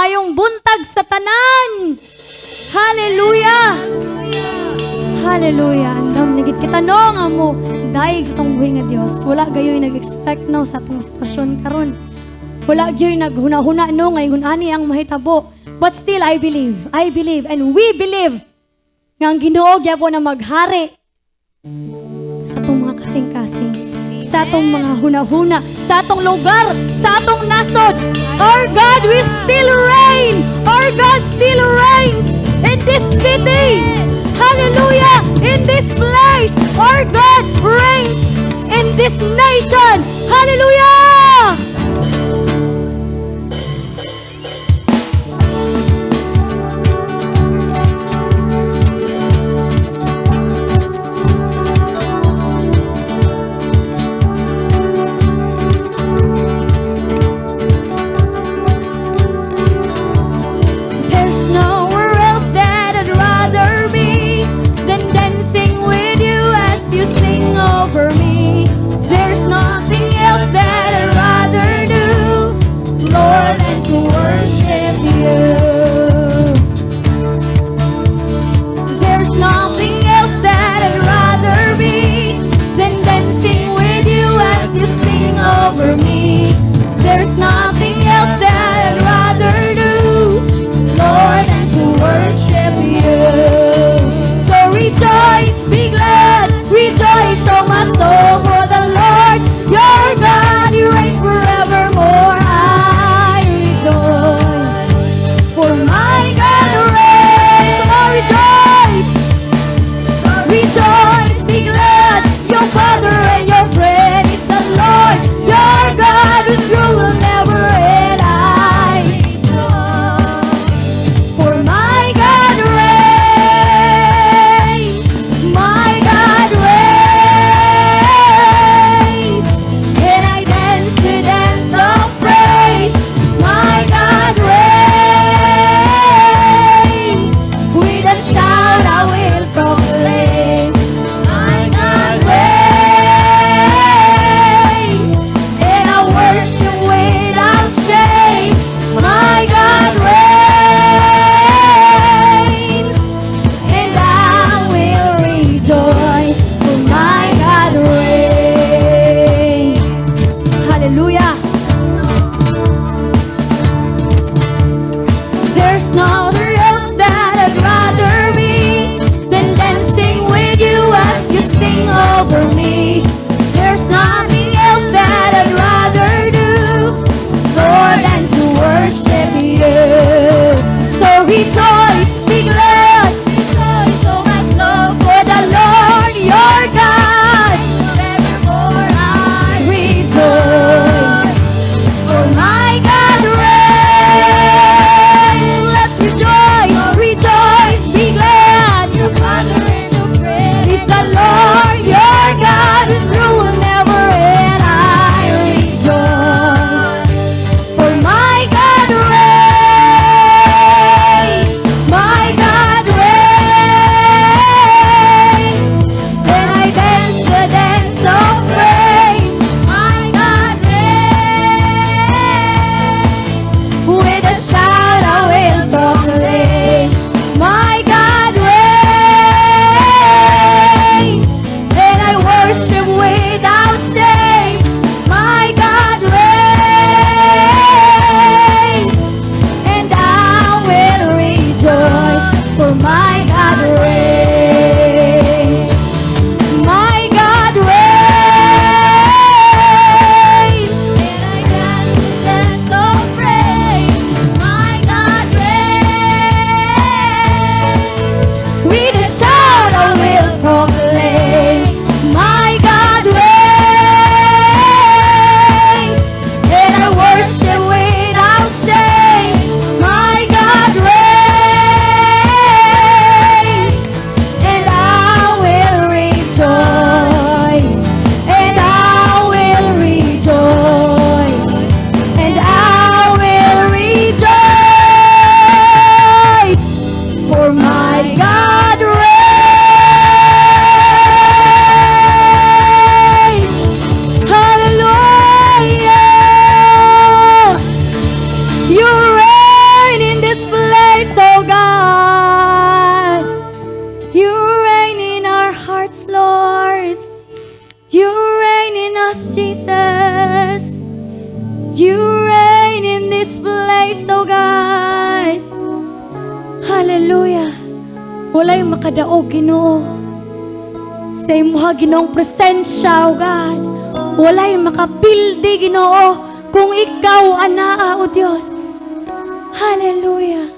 Maayong buntag sa tanan. Hallelujah. Hallelujah. Andam nagit kita no nga mo daig sa tong buhi nga Dios. Wala gayoy nag-expect no sa atong sitwasyon karon. Wala gayoy naghuna-huna no ngayon ani ang mahitabo. But still I believe and we believe nga ang Ginoo gyapon na maghari sa atong mga kasing-kasing, sa atong mga huna-huna, sa atong lugar, sa atong nasod. Our God will still reign. Our God still reigns in this city. Hallelujah! In this place, our God reigns in this nation. Hallelujah! There's nowhere else that I'd rather be than dancing with you as you sing over me. There's nothing else that I'd You reign in this place, oh God. Hallelujah. Walay makadaog, Ginoo. Sa imuha, Ginoong presensya, oh God. Walay makapildi, Ginoo, kung ikaw anaa, o Diyos. Hallelujah.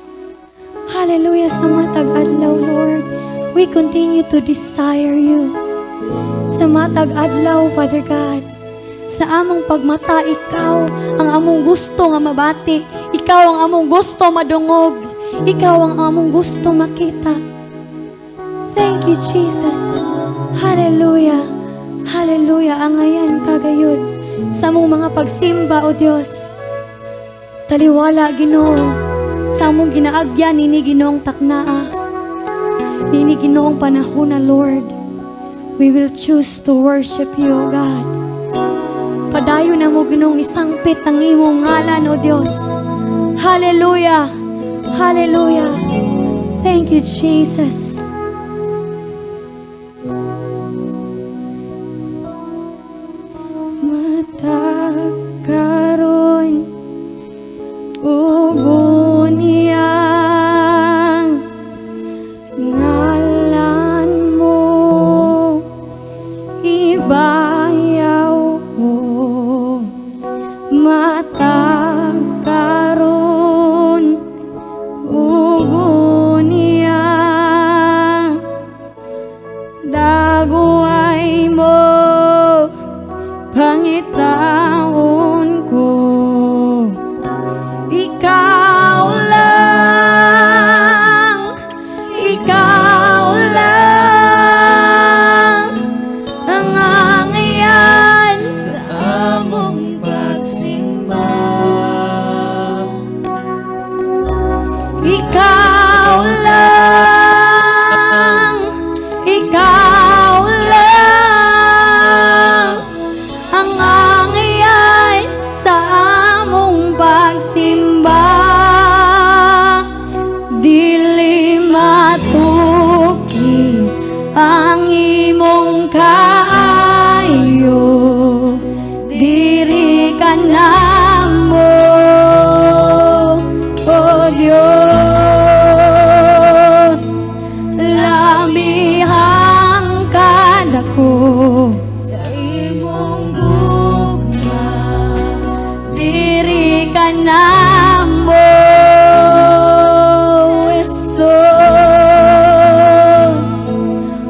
Hallelujah sa matag adlaw, Lord. We continue to desire you. Sa matag adlaw, Father God. Sa among pagmata, ikaw ang among gusto nga mabati. Ikaw ang among gusto madungog. Ikaw ang among gusto makita. Thank you, Jesus. Hallelujah. Hallelujah. Angayan kagayod sa among mga pagsimba, O Diyos. Taliwala, Ginoo, sa among ginaagyan, nini Ginoong taknaa. Nini Ginoong panahon na, Lord. We will choose to worship you, O God. Padayon na mo, Ginoong, isangpit ang imong ngalan, O Diyos. Hallelujah! Hallelujah! Thank you, Jesus. Matagkaroon ugon niyang ngalan mo, ibayaw ko. Matagkaroon ugon niyang daguay mo, pangitaon ko. Ikaw lang ang angayan sa among pagsimba. Ikaw lang ang angayan sa among pagsimba. Dili matuki ang imong kaayo, diri ka namo, O Dios. Lamihang kadako Sa imong gugma, diri ka namo, Jesus.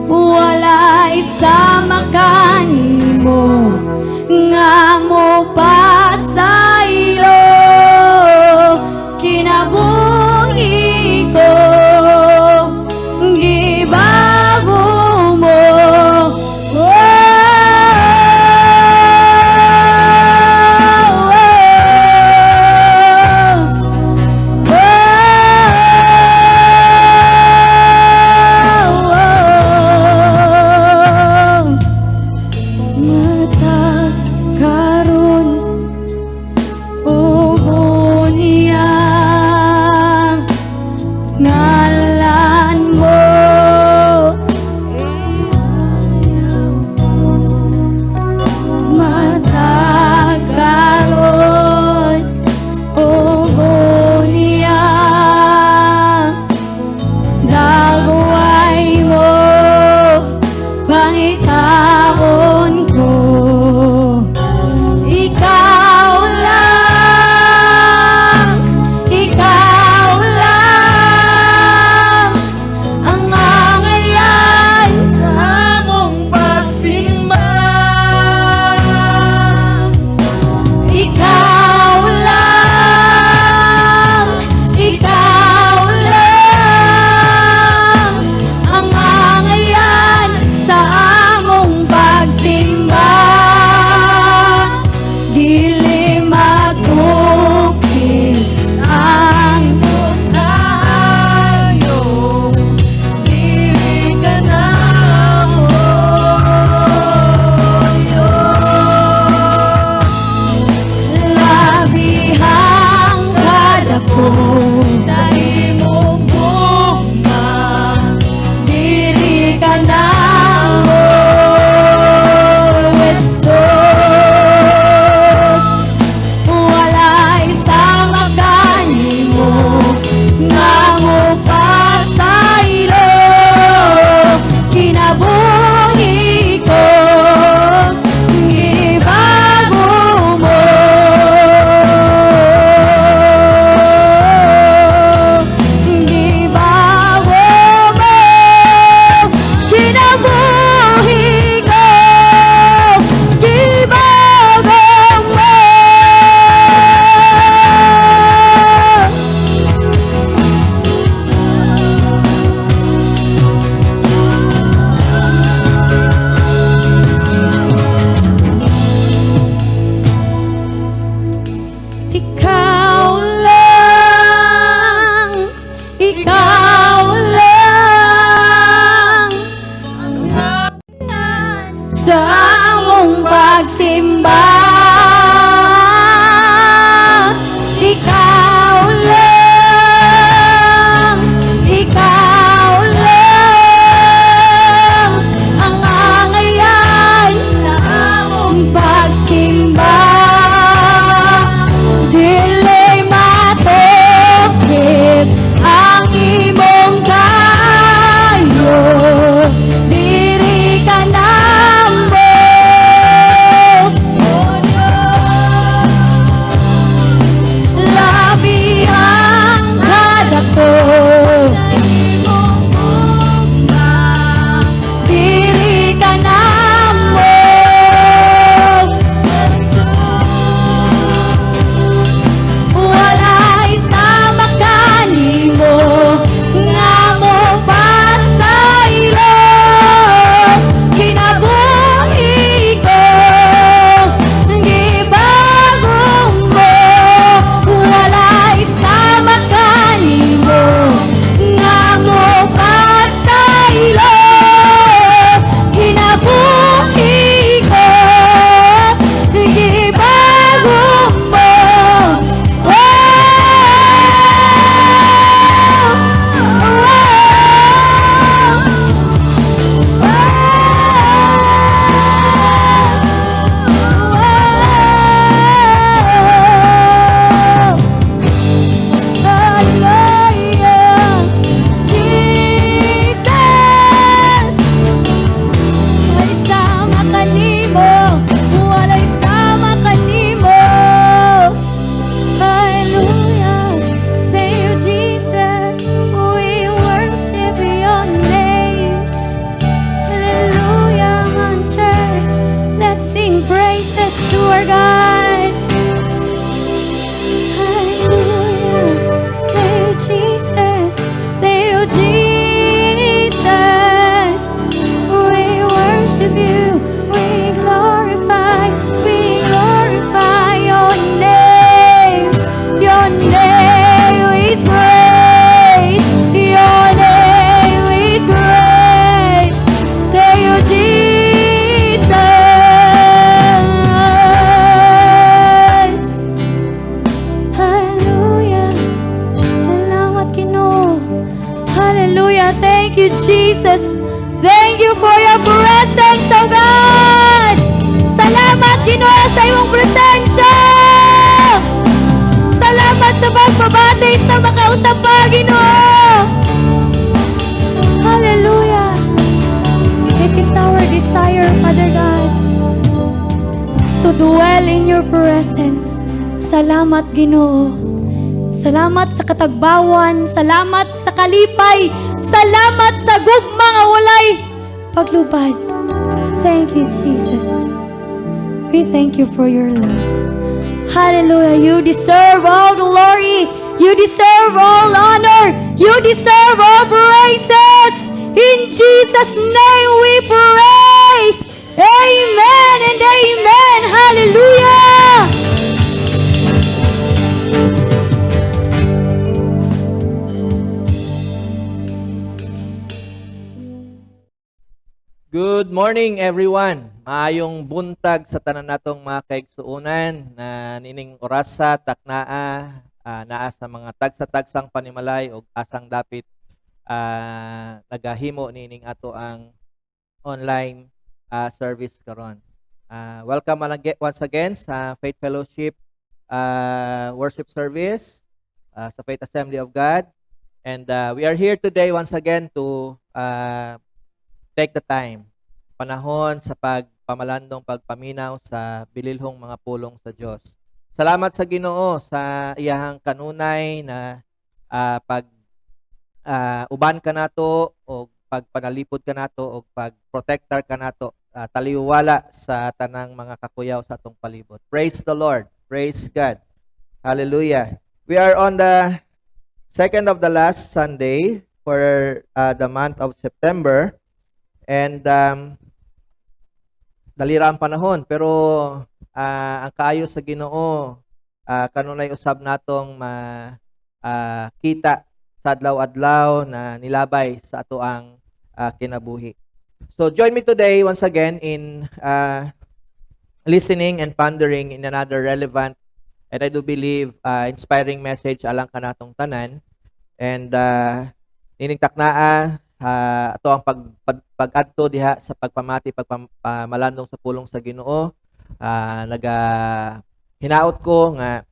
Wala isa makanimo nga mo pasayo. Kinabuhi ko gibago mo. sa among pagsimba. Ikaw lang, ikaw lang ang angayan sa among pagsimba. Dili matokit ang imong kayo, diri ka namo. Labi ang kadako, diri ka namo. Walay sama kanimo nga mo pasaylo. Kinabuhi ko gibagong mo. Walay sama kanimo nga mo pasaylo. Kinabuhi ko gibagong mo. Walay sama kanimo. Hallelujah. Thank you, Jesus. We worship your name. Hallelujah, church. Let's sing praises to our God. Hallelujah. Thank you, Jesus. Thank you, Jesus. We worship you. We glorify your name. Your name is great. Your name is great. Thank you, Jesus. Hallelujah. Salamat, Ginoo. Hallelujah. Thank you, Jesus. Thank you for your presence, oh God. Salamat, Ginoo, sa iyong presensya. Salamat sa pagbabati sa makausap pa, Ginoo. Hallelujah. It is our desire, Father God, to dwell in your presence. Salamat, Ginoo. Salamat sa katagbawan, salamat sa kalipay, salamat sa gugma nga walay paglubad. Thank you, Jesus. We thank you for your love. Hallelujah. You deserve all glory. You deserve all honor. You deserve all praises. In Jesus' name we pray. Amen and amen. Hallelujah. Good morning everyone. Maayong buntag sa tanan natong mga kaigsuonan na nining orasa taknaa naa sa mga tagsa-tagsang panimalay ug asang dapit nagahimo nining ato ang online service karon. Welcome once again sa Faith Fellowship worship service sa Faith Assembly of God, and we are here today once again to take the time, panahon sa pagpamalandong pagpaminaw sa bililhong mga pulong sa Dios. Salamat sa Ginoo sa iyahang kanunay na pag uban ka nato o pagpanalipod ka nato o pagprotector ka nato, taliwala sa tanang mga kakuyaw sa atong palibot. Praise the Lord. Praise God. Hallelujah. We are on the second of the last Sunday for the month of September. And dalira ang panahon, pero ang kaayo sa Ginoo kanunay usab natong kita sa adlaw-adlaw na nilabay sa ato ang kinabuhi. So join me today once again in listening and pondering in another relevant and I do believe inspiring message alang kanatong tanan. And ining taknaa ato ang pag-adto diha sa pagpamati pagpamalandong sa pulong sa Ginoo. Naga hinaot ko nga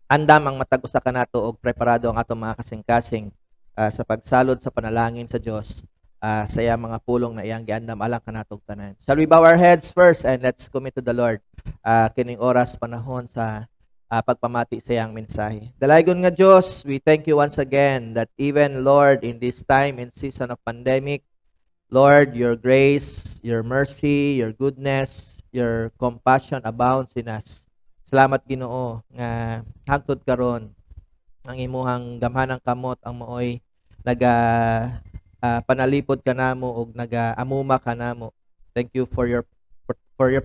andam ang matag usa kanato og preparado ang atong mga kasing-kasing sa pagsalod sa panalangin sa Dios sa iyang mga pulong na iyang giandam alang kanatong tanan. Shall we bow our heads first and let's commit to the Lord kining oras panahon sa pagpamati sa iyang mensahe. Dalaygon nga Dios, we thank you once again that even Lord in this time and season of pandemic, Lord, your grace, your mercy, your goodness, your compassion abounds in us. Salamat Ginoo nga hangtod karon ang imuhang gamhanang kamot ang mooy naga panalipod kanamo og naga-amuma kanamo. Thank you for your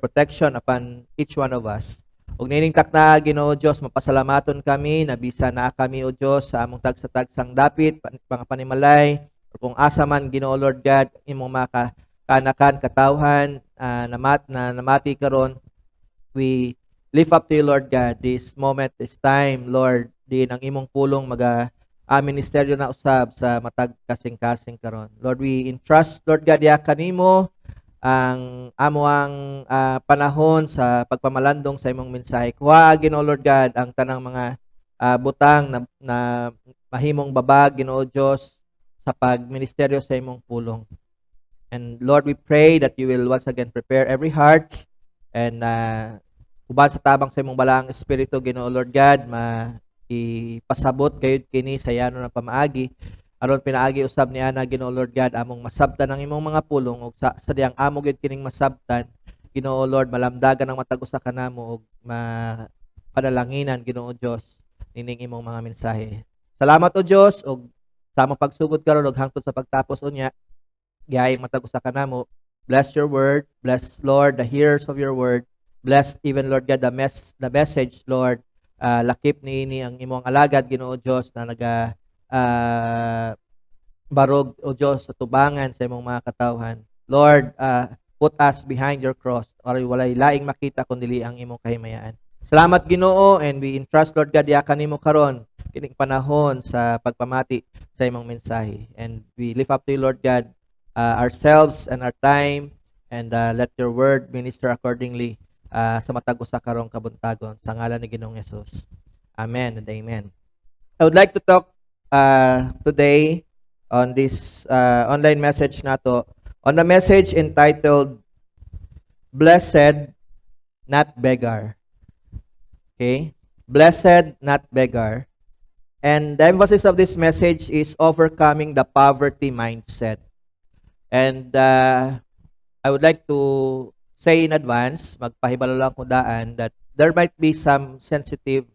protection upon each one of us. Ug nining takna Ginoo Dios, mapasalamaton kami na bisa naa kami o Dios sa among tagsa-tagsang dapit mga panimalay o kung asa man Ginoo Lord God imong makakanakan katawhan na namati karon. We lift up to you Lord God this moment, this time Lord, din ang imong pulong ministeryo na usab sa matag kasing-kasing karon. Lord, we entrust Lord God ya kanimo ang amuang panahon sa pagpamalandong sa imong mensahe. Kuha Ginoo Lord God ang tanang mga butang na mahimong babag Ginoo Dios sa pagministeryo sa imong pulong. And Lord, we pray that you will once again prepare every heart and uban sa tabang sa imong balaang espiritu Ginoo Lord God ipasabot kayud kini sa yano ng pamaagi aron pinaagi usab ni ana Ginoo Lord God among masabtan ang imong mga pulong ug sa diyang amo gyud kining masabtan Ginoo Lord malamdagan ang matag usa kanamo ug mapadalanginan Ginoo Dios nining imong mga mensahe. Salamat o Dios ug sa among pagsugod karon ug hangtod sa pagtapos unya gihay matag usa kanamo. Bless your word, bless Lord the hearers of your word, bless even Lord God the message Lord. Lakip niini ang imong alagad Ginoo Dios na naga barog o Dios sa tubangan sa imong mga katawhan. Lord, put us behind your cross or walay laing makita kundi ang imong kahimayaan. Salamat Ginoo and we entrust Lord God ya kanimo karon kining panahon sa pagpamati sa imong mensahe. And we lift up to you Lord God ourselves and our time and let your word minister accordingly sa matag usa karong kabuntagon sa ngalan ni Ginoong Hesus. Amen and amen. I would like to talk today on this online message nato on the message entitled Blessed Not Beggar. Okay? Blessed not beggar. And the emphasis of this message is overcoming the poverty mindset. And I would like to say in advance, magpahibalo lang ko daan that there might be some sensitive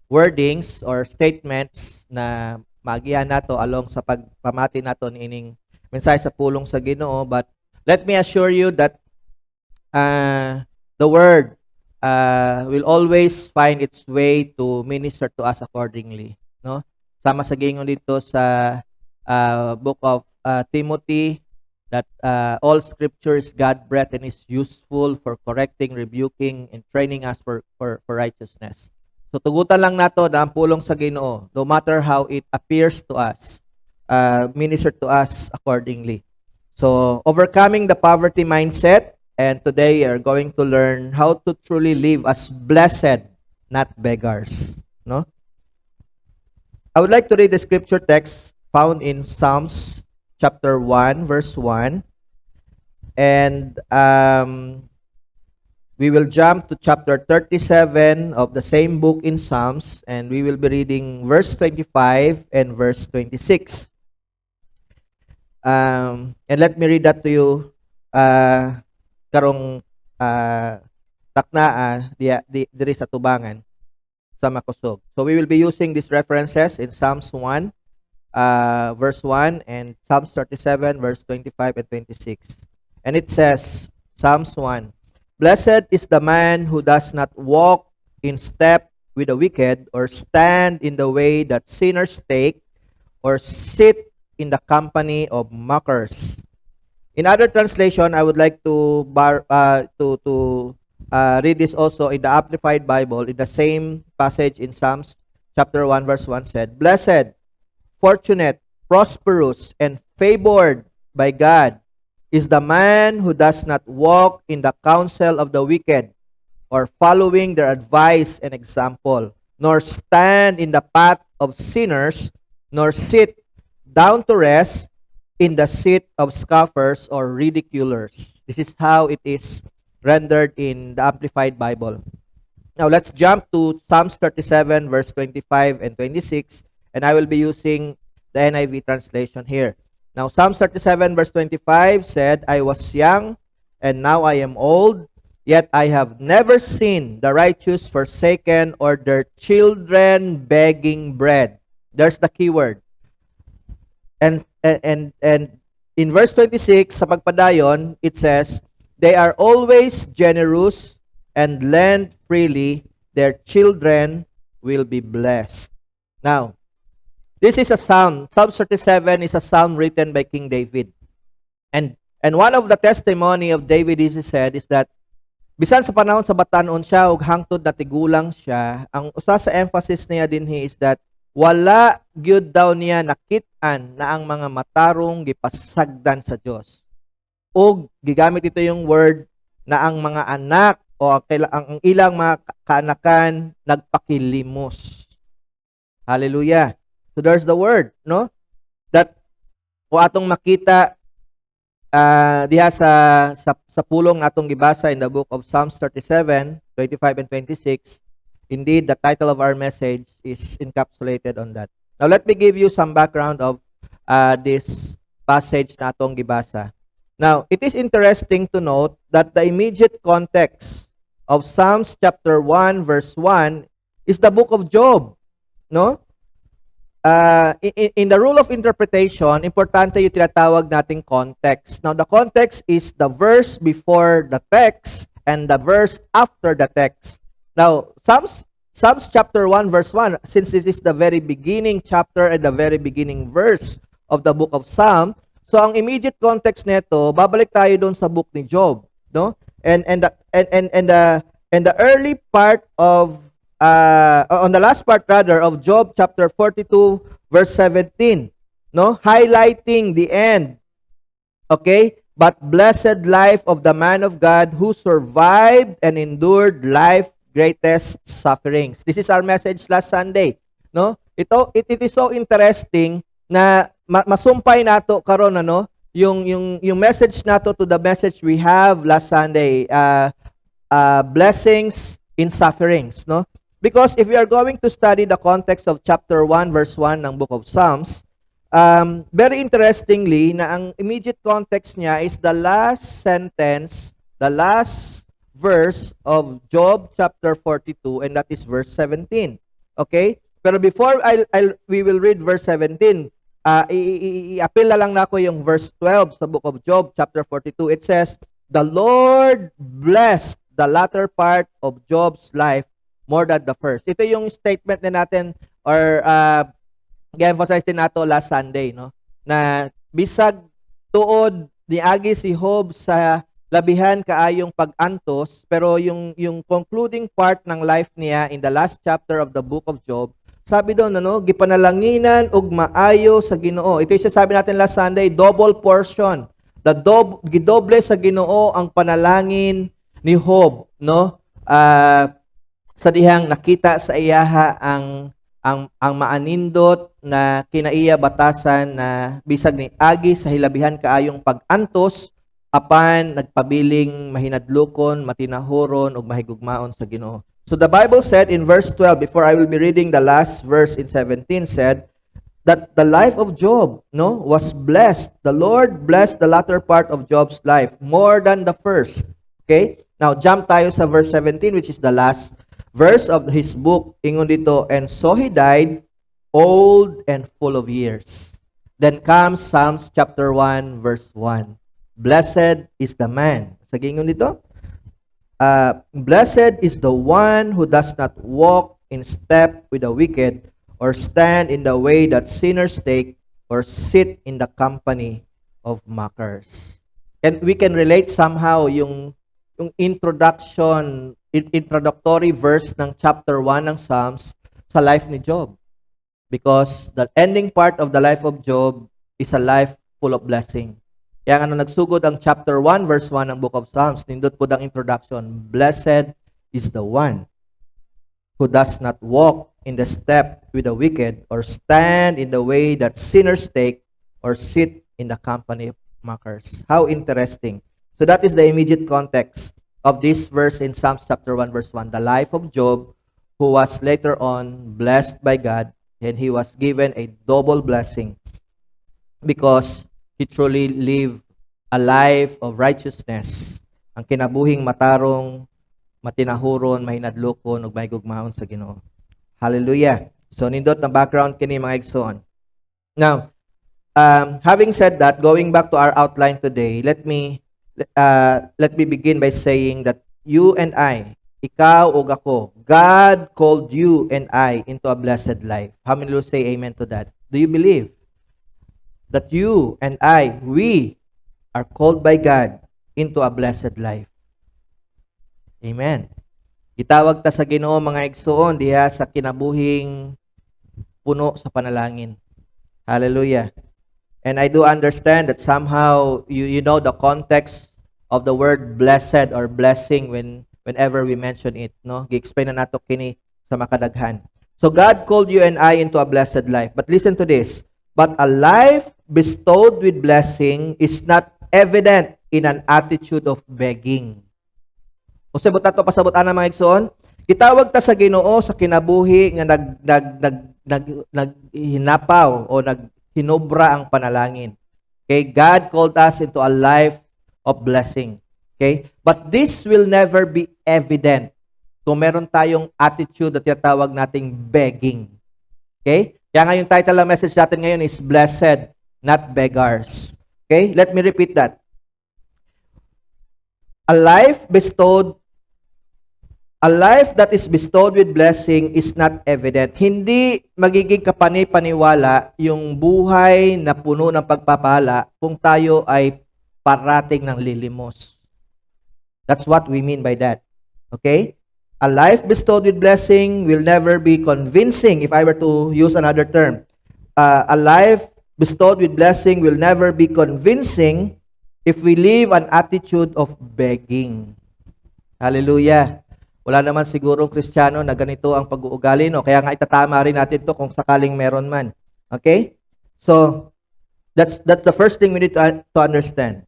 wordings or statements na magihan nato along sa pagpamati nato niining mensahe sa pulong sa Ginoo, but let me assure you that the word will always find its way to minister to us accordingly, no? Sama sa gingon dito sa book of Timothy that all scripture is God-breathed and is useful for correcting, rebuking, and training us for righteousness. So tugutan lang nato na ang pulong sa Ginoo, no matter how it appears to us, minister to us accordingly. So overcoming the poverty mindset, and today we are going to learn how to truly live as blessed, not beggars. No? I would like to read the scripture text found in Psalms chapter 1, verse 1. And we will jump to chapter 37 of the same book in Psalms, and we will be reading verse 25 and verse 26. And let me read that to you karong taknaa diri sa tubangan sa Makosog. So we will be using these references in Psalms 1 verse 1 and Psalms 37 verse 25 and 26. And it says, Psalms 1, Blessed is the man who does not walk in step with the wicked, or stand in the way that sinners take, or sit in the company of mockers. In other translation, I would like to read this also in the Amplified Bible. In the same passage in Psalms chapter 1 verse 1 said, "Blessed, fortunate, prosperous, and favored by God is the man who does not walk in the counsel of the wicked, or following their advice and example, nor stand in the path of sinners, nor sit down to rest in the seat of scoffers or ridiculers." This is how it is rendered in the Amplified Bible. Now let's jump to Psalms 37 verse 25 and 26, and I will be using the NIV translation here. Now Psalms 37 verse 25 said, "I was young and now I am old, yet I have never seen the righteous forsaken or their children begging bread." There's the key word. And in verse 26 sa pagpadayon, it says, "They are always generous and lend freely, their children will be blessed." Now, this is a psalm. Psalm 37 is a psalm written by King David. And one of the testimony of David is said is that bisan sa panahon sa batanon siya ug hangtod na tigulang siya, ang usa sa emphasis niya dinhi is that wala gyud daw niya nakit-an na ang mga matarong gipasagdan sa Dios. Ug gigamit ito yung word na ang mga anak o ang ilang mga kaanakan nagpakilimos. Hallelujah. So there's the word, no? That o atong makita diha sa pulong atong gibasa in the book of Psalms 37, 25 and 26. Indeed, the title of our message is encapsulated on that. Now let me give you some background of this passage na atong gibasa. Now, it is interesting to note that the immediate context of Psalms chapter 1 verse 1 is the book of Job, no? In the rule of interpretation, importante yung tinatawag nating context. Now, the context is the verse before the text and the verse after the text. Now, Psalms chapter 1 verse 1, since it is the very beginning chapter and the very beginning verse of the book of Psalm, so ang immediate context nito, babalik tayo doon sa book ni Job, no? And the early part of on the last part rather of Job chapter 42 verse 17, no? Highlighting the end. Okay? "But blessed life of the man of God who survived and endured life's greatest sufferings." This is our message last Sunday, no? It is so interesting na masumpay nato karon ano yung message nato to the message we have last Sunday, blessings in sufferings, no? Because if we are going to study the context of chapter 1 verse 1 ng book of Psalms, very interestingly na ang immediate context niya is the last sentence, the last verse of Job chapter 42, and that is verse 17. Okay? Pero before we will read verse 17, i-appeal na lang nako yung verse 12 sa book of Job chapter 42. It says, "The Lord blessed the latter part of Job's life more than the first." Ito yung statement na natin or i-emphasize din nato last Sunday, no? Na bisag tuod niagi si Job sa labihan kaayong pag-antos, pero yung concluding part ng life niya in the last chapter of the book of Job, sabi doon, ano, gipanalanginan og maayo sa Ginoo. Ito yung sabi natin last Sunday, double portion. Gidoble sa Ginoo ang panalangin ni Job, no? Sa dihang nakita sa iyaha ang maanindot na kinaiya batasan na bisag ni agi sa hilabihan kaayong pag-antos apan nagpabiling mahinadlokon, matinahuron ug mahigugmaon sa Ginoo. So the Bible said in verse 12, before I will be reading the last verse in 17, said that the life of Job, no, was blessed. The Lord blessed the latter part of Job's life more than the first. Okay? Now jump tayo sa verse 17, which is the last verse of his book. Ingon dito, "And so he died old and full of years." Then comes Psalms chapter 1 verse 1. "Blessed is the man." Sa ingon dito, "Blessed is the one who does not walk in step with the wicked, or stand in the way that sinners take, or sit in the company of mockers." And we can relate somehow yung introductory verse ng chapter 1 ng Psalms sa life ni Job. Because the ending part of the life of Job is a life full of blessing. Kaya nagsugod ang chapter 1 verse 1 ng book of Psalms, nindot po ang introduction, blessed is the one who does not walk in the step with the wicked, or stand in the way that sinners take, or sit in the company of mockers. How interesting. So that is the immediate context of this verse in Psalms chapter 1 verse 1. The life of Job, who was later on blessed by God, and he was given a double blessing because he truly lived a life of righteousness. Ang kinabuhing matarong, matinahuron, mahinadlokon, ug may gugmaon sa Ginoo. Hallelujah. So nindot na background kini mga igsoon. Now, having said that, going back to our outline today, let me begin by saying that you and I, ikaw ug ako, God called you and I into a blessed life. How many will say amen to that? Do you believe that you and I, we are called by God into a blessed life? Amen. Gitawag ta sa Ginoo mga igsoon diha sa kinabuhing puno sa panalangin. Hallelujah. And I do understand that somehow you know the context of the word blessed or blessing whenever we mention it, no? Gi-explain na nato kini sa makadaghan. So God called you and I into a blessed life. But listen to this. But a life bestowed with blessing is not evident in an attitude of begging. O sabot ato pasabot ana mga igsoon, gitawag ta sa Ginoo sa kinabuhi nga naghinapaw o naghinobra ang panalangin. Okay, God called us into a life of blessing. Okay? But this will never be evident kung meron tayong attitude na tinatawag nating begging. Okay? Kaya nga yung title ng message natin ngayon is Blessed, Not Beggars. Okay? Let me repeat that. A life that is bestowed with blessing is not evident. Hindi magiging kapani-paniwala yung buhay na puno ng pagpapala kung tayo ay parating ng lilimos. That's what we mean by that. Okay? A life bestowed with blessing will never be convincing, if I were to use another term. A life bestowed with blessing will never be convincing if we live an attitude of begging. Hallelujah. Wala naman sigurong Kristiyano na ganito ang pag-uugali, no? Kaya nga itatama rin natin to kung sakaling meron man. Okay? So, that's the first thing we need to understand.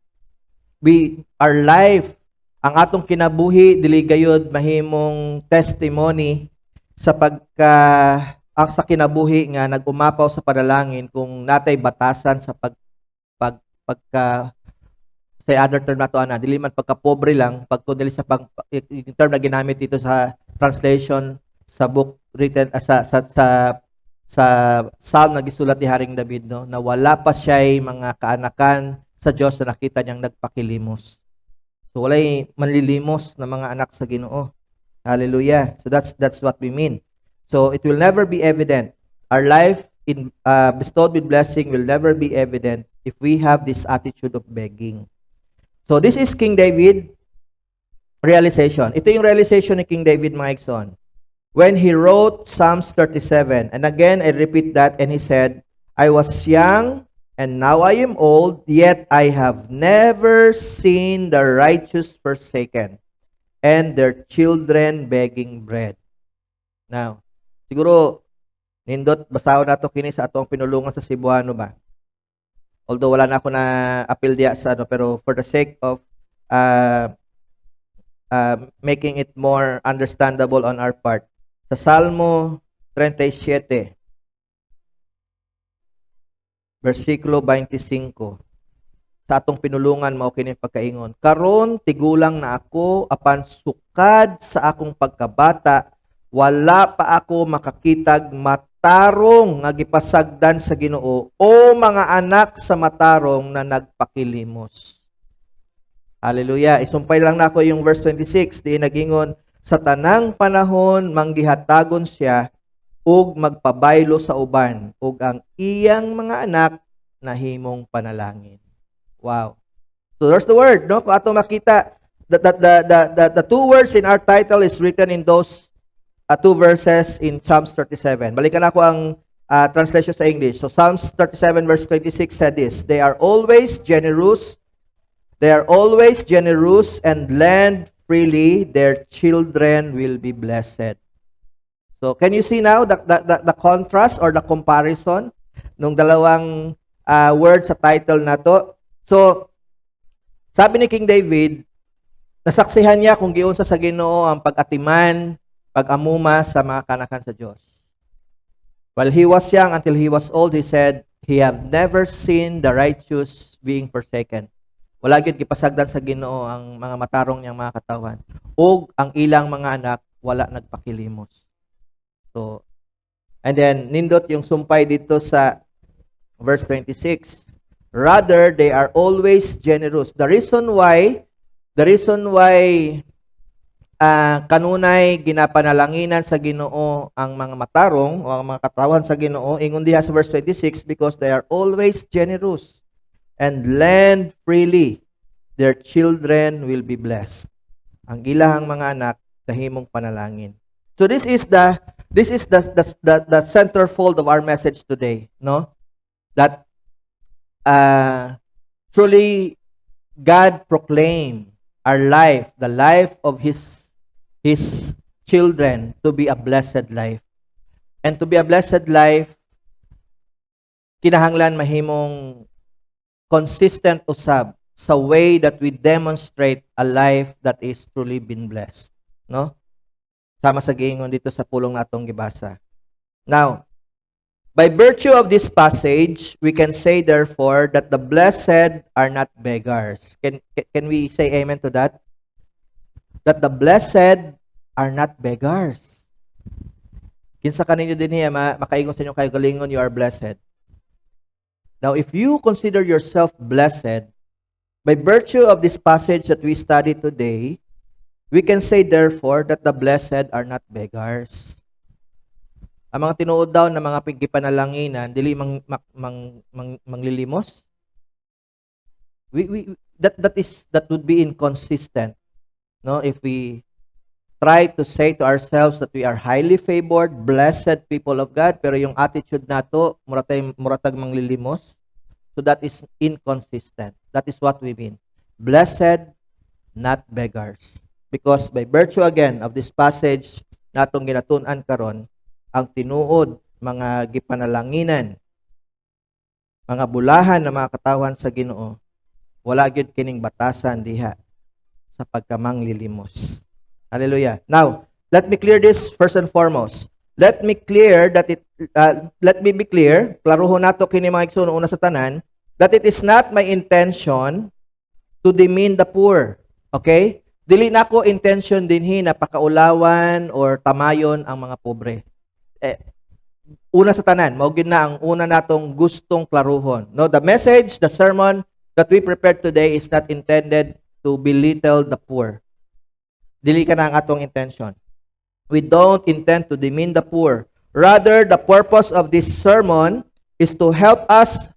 Our life, ang atong kinabuhi, dili gayud mahimong testimony sa sa kinabuhi nga nag-umapaw sa panalangin kung natay batasan sa pagka sa other term na to ana, dili man pagka-pobre lang, pagko dili sa yung term na ginamit dito sa translation sa book written sa Psalm na gisulat ni Haring David, no, na wala pa siya'y mga kaanakan sa Dios na nakita niyang nagpakilimos. So walay manlilimos na mga anak sa Ginoo. Hallelujah. So that's what we mean. So it will never be evident. Our life in bestowed with blessing will never be evident if we have this attitude of begging. So this is King David realization. Ito yung realization ni King David, mga igsoon. When he wrote Psalms 37, and again I repeat that, and he said, I was young and now I am old, yet I have never seen the righteous forsaken and their children begging bread. Now, siguro nindot basahon nato kini sa atong pinulungan sa Cebuano ba? Although wala na ako na appeal diya sa pero for the sake of making it more understandable on our part. Sa Salmo 37, versikulo 25, sa atong pinulungan mao kini pagkaingon. Karon tigulang na ako apan sukad sa akong pagkabata, wala pa ako makakitag matarong nga gipasagdan sa Ginoo o mga anak sa matarong na nagpakilimos. Hallelujah. Isumpay lang nako yung verse 26, di nagingon, sa tanang panahon manggihatagon siya ug magpabaylo sa uban ug ang iyang mga anak nahimong panalangin. Wow. So there's the word, no? Kung ato makita, the two words in our title is written in those two verses in Psalms 37. Balikan ako ang translation sa English. So Psalms 37 verse 26 said this, They are always generous and lend freely, their children will be blessed. So can you see now the contrast or the comparison nung dalawang word sa title na to? So sabi ni King David, nasaksihan niya kung giunsa sa Ginoo ang pag-atiman, pag-amuma sa mga kanakan sa Diyos. While he was young until he was old, he said, he have never seen the righteous being forsaken. Wala gyud gipasagdan sa Ginoo ang mga matarong niyang mga katawan. Ug ang ilang mga anak wala nagpakilimos. So, and then nindot yung sumpay dito sa verse 26. Rather, they are always generous. The reason why kanunay ginapanalanginan sa Ginoo ang mga matarong o ang mga katawan sa Ginoo ingon diha sa verse 26, because they are always generous and lend freely, their children will be blessed. Ang ilahang mga anak kahimong panalangin. So this is the centerfold of our message today, no? That truly God proclaimed our life, the life of His children, to be a blessed life. And to be a blessed life, kinahanglan mahimong consistent usab sa way that we demonstrate a life that is truly been blessed. No? Sama sa giingon dito sa pulong natong gibasa. Now, by virtue of this passage, we can say therefore that the blessed are not beggars. Can we say amen to that? That the blessed are not beggars. Kinsa kaninyo din niya makaingon sa inyo kayo galingon, you are blessed. Now, if you consider yourself blessed, by virtue of this passage that we study today, we can say therefore that the blessed are not beggars. Ang mga tinuod daw na mga pagkipanalanginan, dili manglilimos. That would be inconsistent. No, if we try to say to ourselves that we are highly favored, blessed people of God, pero yung attitude nato muratag manglilimos, so that is inconsistent. That is what we mean. Blessed, not beggars. Because by virtue again of this passage natong ginatun-an karon, ang tinuod, mga gipanalanginan, mga bulahan na mga katawan sa Ginoo, wala gyud kining batasan diha sa pagkamanglilimos. Hallelujah. Now, let me clear this first and foremost. Let me be clear, klaruhon nato kini mga igsoon una sa tanan, that it is not my intention to demean the poor. Okay? Dili nako intention dinhi na pakaulawan or tamayon ang mga pobre. Una sa tanan, mao gyud na ang una natong gustong klaruhon. No, the message, the sermon that we prepared today is not intended to belittle the poor. Dili ka na ang atong intention. We don't intend to demean the poor. Rather, the purpose of this sermon is to help us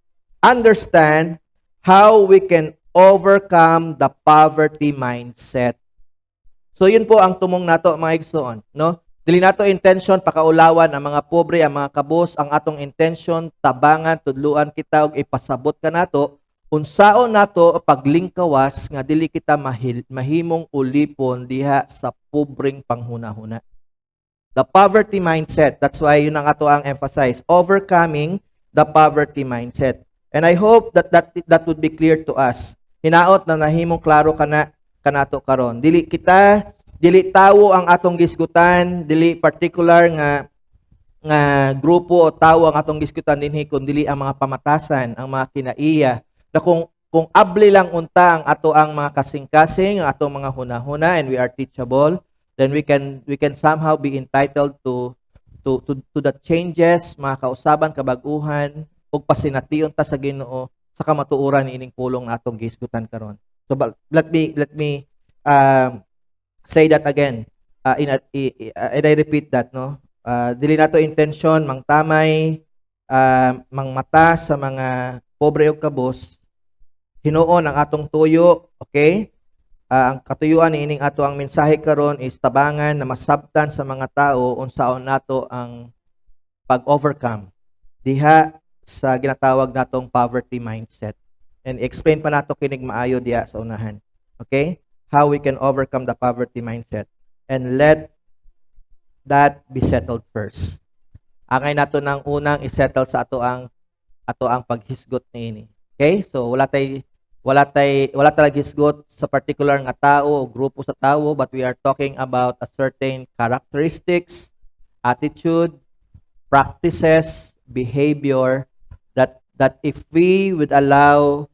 understand how we can overcome the poverty mindset. So yun po ang tumong nato mga igsoon, no? Dili nato intention pakaulawan ang mga pobre, ang mga kabos. Ang atong intention tabangan, tudluan kita og ipasabot ka nato unsaon nato paglingkawas nga dili kita mahimong ulipon diha sa pobreng panghunahuna. The poverty mindset, that's why yun ang ato ang emphasize, overcoming the poverty mindset. And I hope that would be clear to us. Hinaot na nahimong klaro kanato karon. Dili tawo ang atong gisgutan, dili particular nga grupo o tawo ang atong gisgutan dinhi kun dili ang mga pamatasan, ang mga kinaiya. Na kung abli lang unta ang ato ang mga kasing-kasing, ang atong mga hunahuna, and we are teachable, then we can somehow be entitled to the changes, mga kausaban, kabaguhan, ug pasination ta sa Ginoo sa kamatuoran ining pulong natong gisgutan karon. So let me say that again. And I repeat that, no. Dili nato intention mangtamay, mangmata sa mga pobre o kabos, hinuon ang atong tuyo, okay? Ang katuyuan niining ato ang mensahe karon is tabangan na masabtan sa mga tao unsaon nato ang pag-overcome diha sa ginatawag natong poverty mindset. And explain pa nato kinig maayo diha sa unahan. Okay? How we can overcome the poverty mindset and let that be settled first. Angay nato nang unang isettle sa ato ang paghisgot niini. Okay? So wala talaga hisgot sa particular nga tao o grupo sa tao, but we are talking about a certain characteristics, attitude, practices, behavior that if we would allow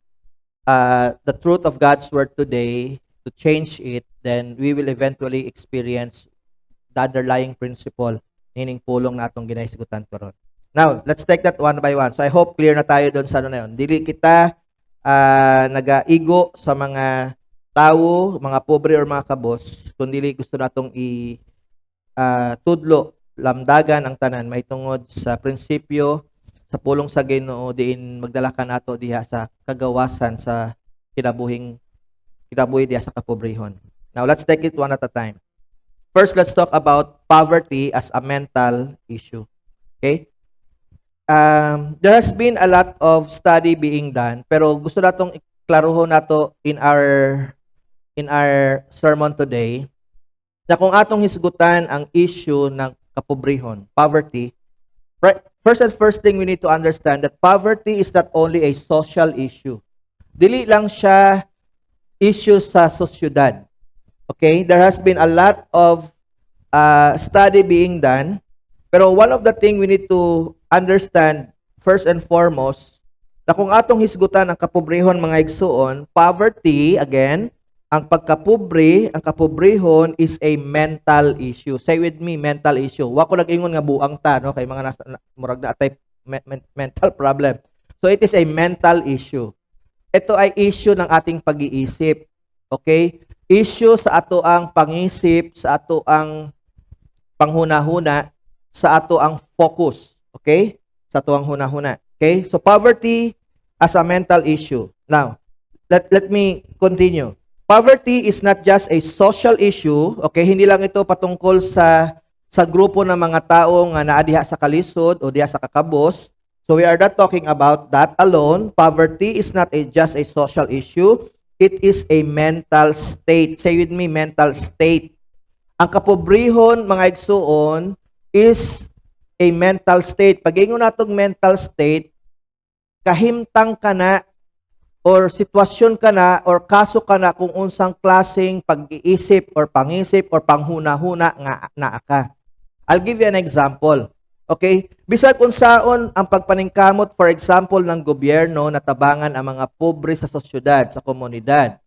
the truth of God's word today to change it, then we will eventually experience the underlying principle, meaning pulong na atong ginahisgutan karon. Now, let's take that one by one. So I hope clear na tayo doon sa ano na yun. Dili kita nagaigo sa mga tao, mga pobre or mga kabos, kundi gusto natong tudlo, lamdagan ang tanan may tungod sa prinsipyo sa pulong sa Ginoo diin magdala ka nato diha sa kagawasan sa kinabuhi diha sa kapobrehon. Now, let's take it one at a time. First, let's talk about poverty as a mental issue. Okay? There has been a lot of study being done, pero gusto natong iklaruhon nato in our sermon today na kung atong hisgutan ang issue ng kapobrehon, poverty, first thing we need to understand that poverty is not only a social issue. Dili lang siya issue sa sosyedad. Okay? There has been a lot of study being done, pero one of the thing we need to understand first and foremost na kung atong hisgutan ang kapobrehon mga igsuon, poverty, again, ang kapobrehon is a mental issue. Say with me, mental issue. Wa ko nag-ingon nga buang ta, no? Kay mga murag na atay mental problem. So it is a mental issue. Ito ay issue ng ating pag-iisip. Okay? Issue sa ato ang pangisip, sa ato ang panghuna-huna, sa ato ang focus. Okay? Sa ato ang huna-huna. Okay? So poverty as a mental issue. Now, let me continue. Poverty is not just a social issue, okay? Hindi lang ito patungkol sa grupo ng mga tao nga naa diha sa kalisod o diha sa kakabos. So we are not talking about that alone. Poverty is not just a social issue. It is a mental state. Say with me, mental state. Ang kapobrehon, mga igsuon, is a mental state. Pag ingon natong mental state, kahimtang ka na or sitwasyon ka na or kaso ka na kung unsang klaseng pag-iisip or pangisip or panghuna-huna nga naa ka. I'll give you an example. Okay? Bisag unsaon ang pagpaningkamot, for example, ng gobyerno na tabangan ang mga pobre sa sosyedad, sa komunidad.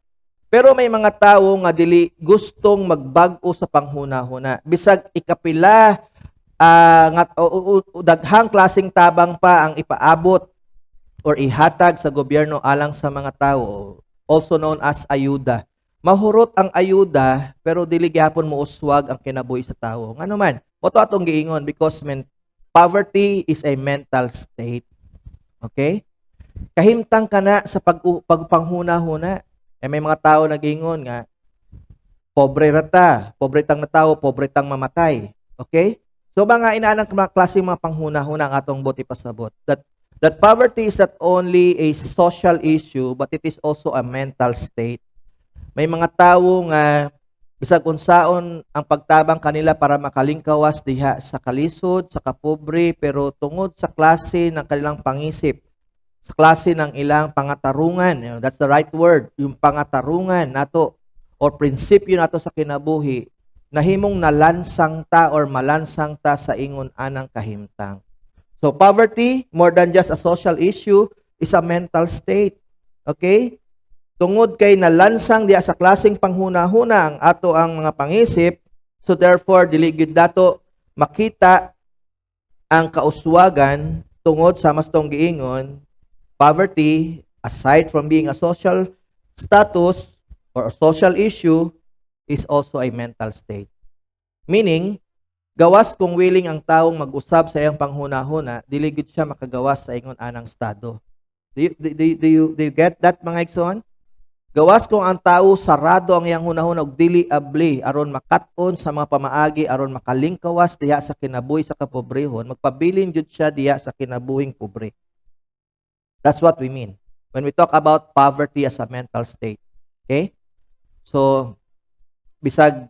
Pero may mga tao nga dili gustong magbag-o sa panghuna-huna. Bisag ikapila daghang klaseng tabang pa ang ipaabot or ihatag sa gobyerno alang sa mga tao, also known as ayuda. Mahurot ang ayuda, pero dili gyapon mo uswag ang kinabuhi sa tao. Ngano man, moto atong giingon because poverty is a mental state. Okay? Kahimtang ka na sa pagpanghuna-huna. May mga tao nagingon nga pobre rata, pobre tang na tao, pobre tang mamatay. Okay? So mga inaanang klase mga panghuna-huna ang atong buti pasabot. That poverty is not only a social issue, but it is also a mental state. May mga tao nga bisag unsaon ang pagtabang kanila para makalingkawas diha sa kalisod, sa kapobre, pero tungod sa klase ng kanilang pangisip, sa klase ng ilang pangatarungan, that's the right word, yung pangatarungan nato or prinsipyo nato sa kinabuhi, nahimong nalansang ta or malansang ta sa ingon anang kahimtang. So poverty, more than just a social issue, is a mental state. Okay? Tungod kay nalansang diya sa klaseng panghuna-huna ang ato ang mga pangisip, so therefore dili gyud dato makita ang kauswagan tungod sa mas tong giingon, poverty, aside from being a social status or a social issue, is also a mental state. Meaning, gawas kung willing ang taong mag-usab sa iyang panghuna-huna, dili gid siya makagawas sa ingon anang estado. Do you get that, mga igsoon? Gawas kung ang tao sarado ang iyang hunahuna og dili abli aron makat-on sa mga pamaagi aron makalingkawas diha sa kinabuhi sa kapobrehon, magpabilin jud siya diha sa kinabuhing pobre. That's what we mean when we talk about poverty as a mental state. Okay? So bisag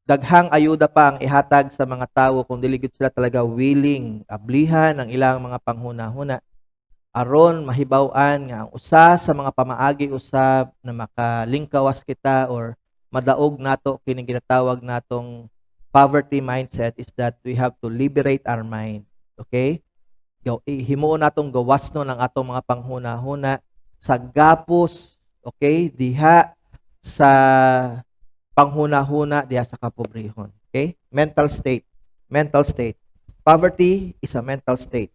daghang ayuda pa ang ihatag sa mga tao kung dili gid sila talaga willing ablihan ang ilang mga panghunahuna aron mahibaw-an nga ang usa sa mga pamaagi usab na makalingkawas kita or madaog nato kining ginatawag natong poverty mindset is that we have to liberate our mind. Okay? Himuon natong gawasnon ang atong mga panghunahuna sa gapos, okay, diha sa panghunahuna diha sa kapobrehon. Okay? Mental state. Mental state. Poverty is a mental state.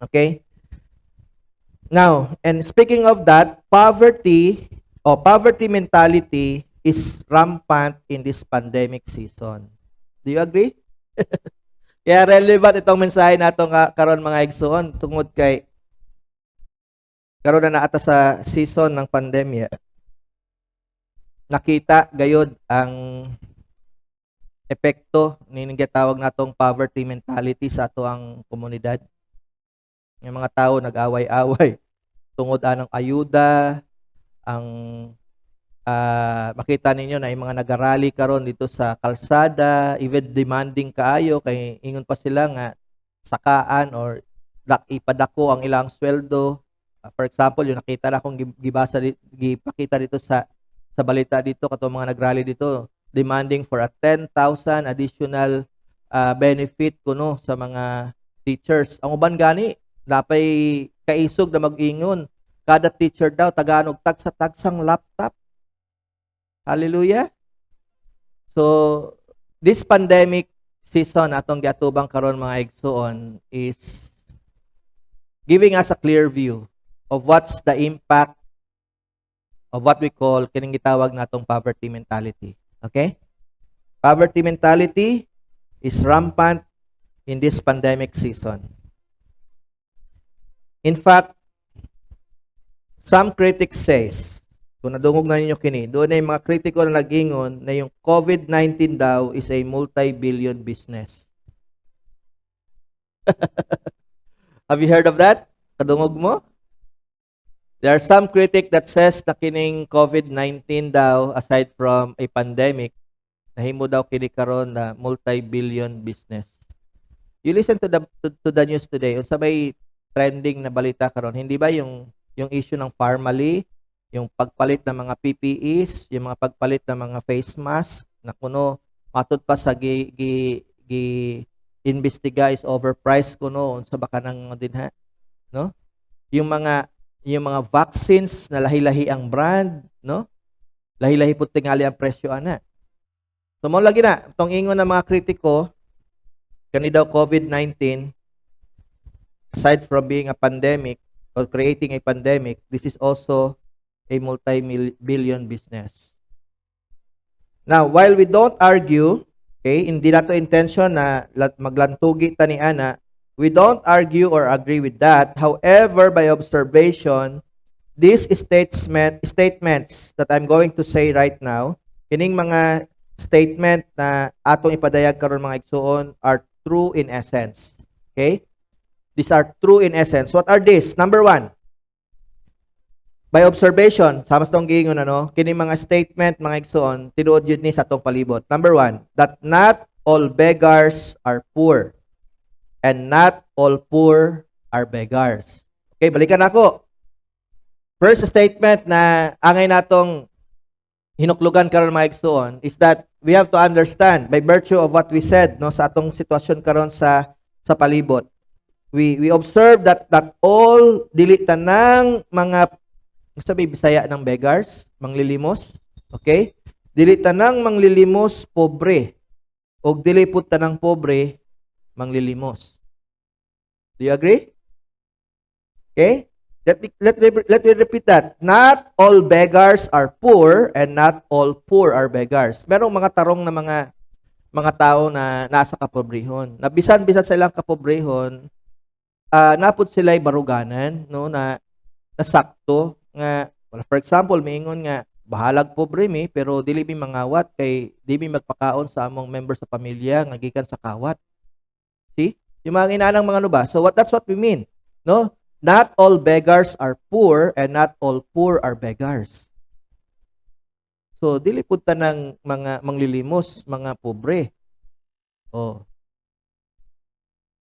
Okay? Now, and speaking of that, poverty mentality is rampant in this pandemic season. Do you agree? Kaya relevant itong mensahe natong karon mga igsoon tungod kay karon na naata sa season ng pandemya. Nakita gayud ang epekto ni ginatawag natong poverty mentality sa ato ang komunidad. Yung mga tao nag-away-away tungod anong ayuda, ang makita ninyo na yung mga nagarali karon dito sa kalsada, even demanding kaayo kay ingon pa sila nga sakaan or ipadako ang ilang sweldo. For example, yung nakita na akong gipakita dito sa balita dito kato mga nagrally dito demanding for a 10,000 additional benefit kuno sa mga teachers. Ang uban gani napay kaisog na mag-ingon. Kada teacher daw, Tagalog, tagsang laptop. Hallelujah. So, this pandemic season, atong giatubang karon mga igsoon, is giving us a clear view of what's the impact of what we call, kining gitawag natong poverty mentality. Okay? Poverty mentality is rampant in this pandemic season. In fact, some critics says, kung nadungog na ninyo kini, doon ay mga kritiko na nag-ingon na yung COVID-19 daw is a multi-billion business. Have you heard of that? Kadungog mo? There are some critic that says na kining COVID-19 daw, aside from a pandemic, nahimo daw kini karon na multi-billion business. You listen to the news today, unsa may trending na balita karon, hindi ba yung issue ng Pharmally, yung pagpalit ng mga PPEs, yung mga pagpalit ng mga face mask na kuno matod pa sa investiga is overpriced kuno unsa ba kanang dinha, no? Yung mga vaccines na lahi-lahi ang brand, no? Lahi-lahi pud tingali ang presyo ana. So mo lagi na tong ingon ng mga kritiko kani daw COVID-19, aside from being a pandemic or creating a pandemic, this is also a multi-billion business. Now, while we don't argue, okay, hindi nato intention na maglantugi tani ana, we don't argue or agree with that. However, by observation, these statements that I'm going to say right now, kining mga statement na atong ipadayag karon mga igsoon are true in essence. Okay? These are true in essence. What are these? Number one, by observation, sa mas tong giingon ano, kini mga statement mga igsoon, tinuod yun ni sa atong palibot. Number one, that not all beggars are poor and not all poor are beggars. Okay, balikan ako. First statement na angay natong hinuklugan karon mga igsoon is that we have to understand by virtue of what we said no sa atong sitwasyon karon sa palibot. We observe that all dili tanang mga sabi Bisaya ng beggars, manglilimos, okay? Dili tanang manglilimos pobre og dili pud tanang pobre manglilimos. Do you agree? Okay? Let me repeat that. Not all beggars are poor and not all poor are beggars. Merong mga tarong na mga tao na nasa kapobrehon. Nabisan-bisan silang kapobrehon, napud sila'y baruganan, no, na nasakto nga wala, for example miingon nga bahalag pobre mi pero dili mi mangawat kay di mi magpakaon sa among member sa pamilya nga gikan sa kawat. See? Yung mga inanang mga ano ba? So that's what we mean. No? Not all beggars are poor and not all poor are beggars. So dili pud ta ng mga manglilimos, mga pobre. Oh.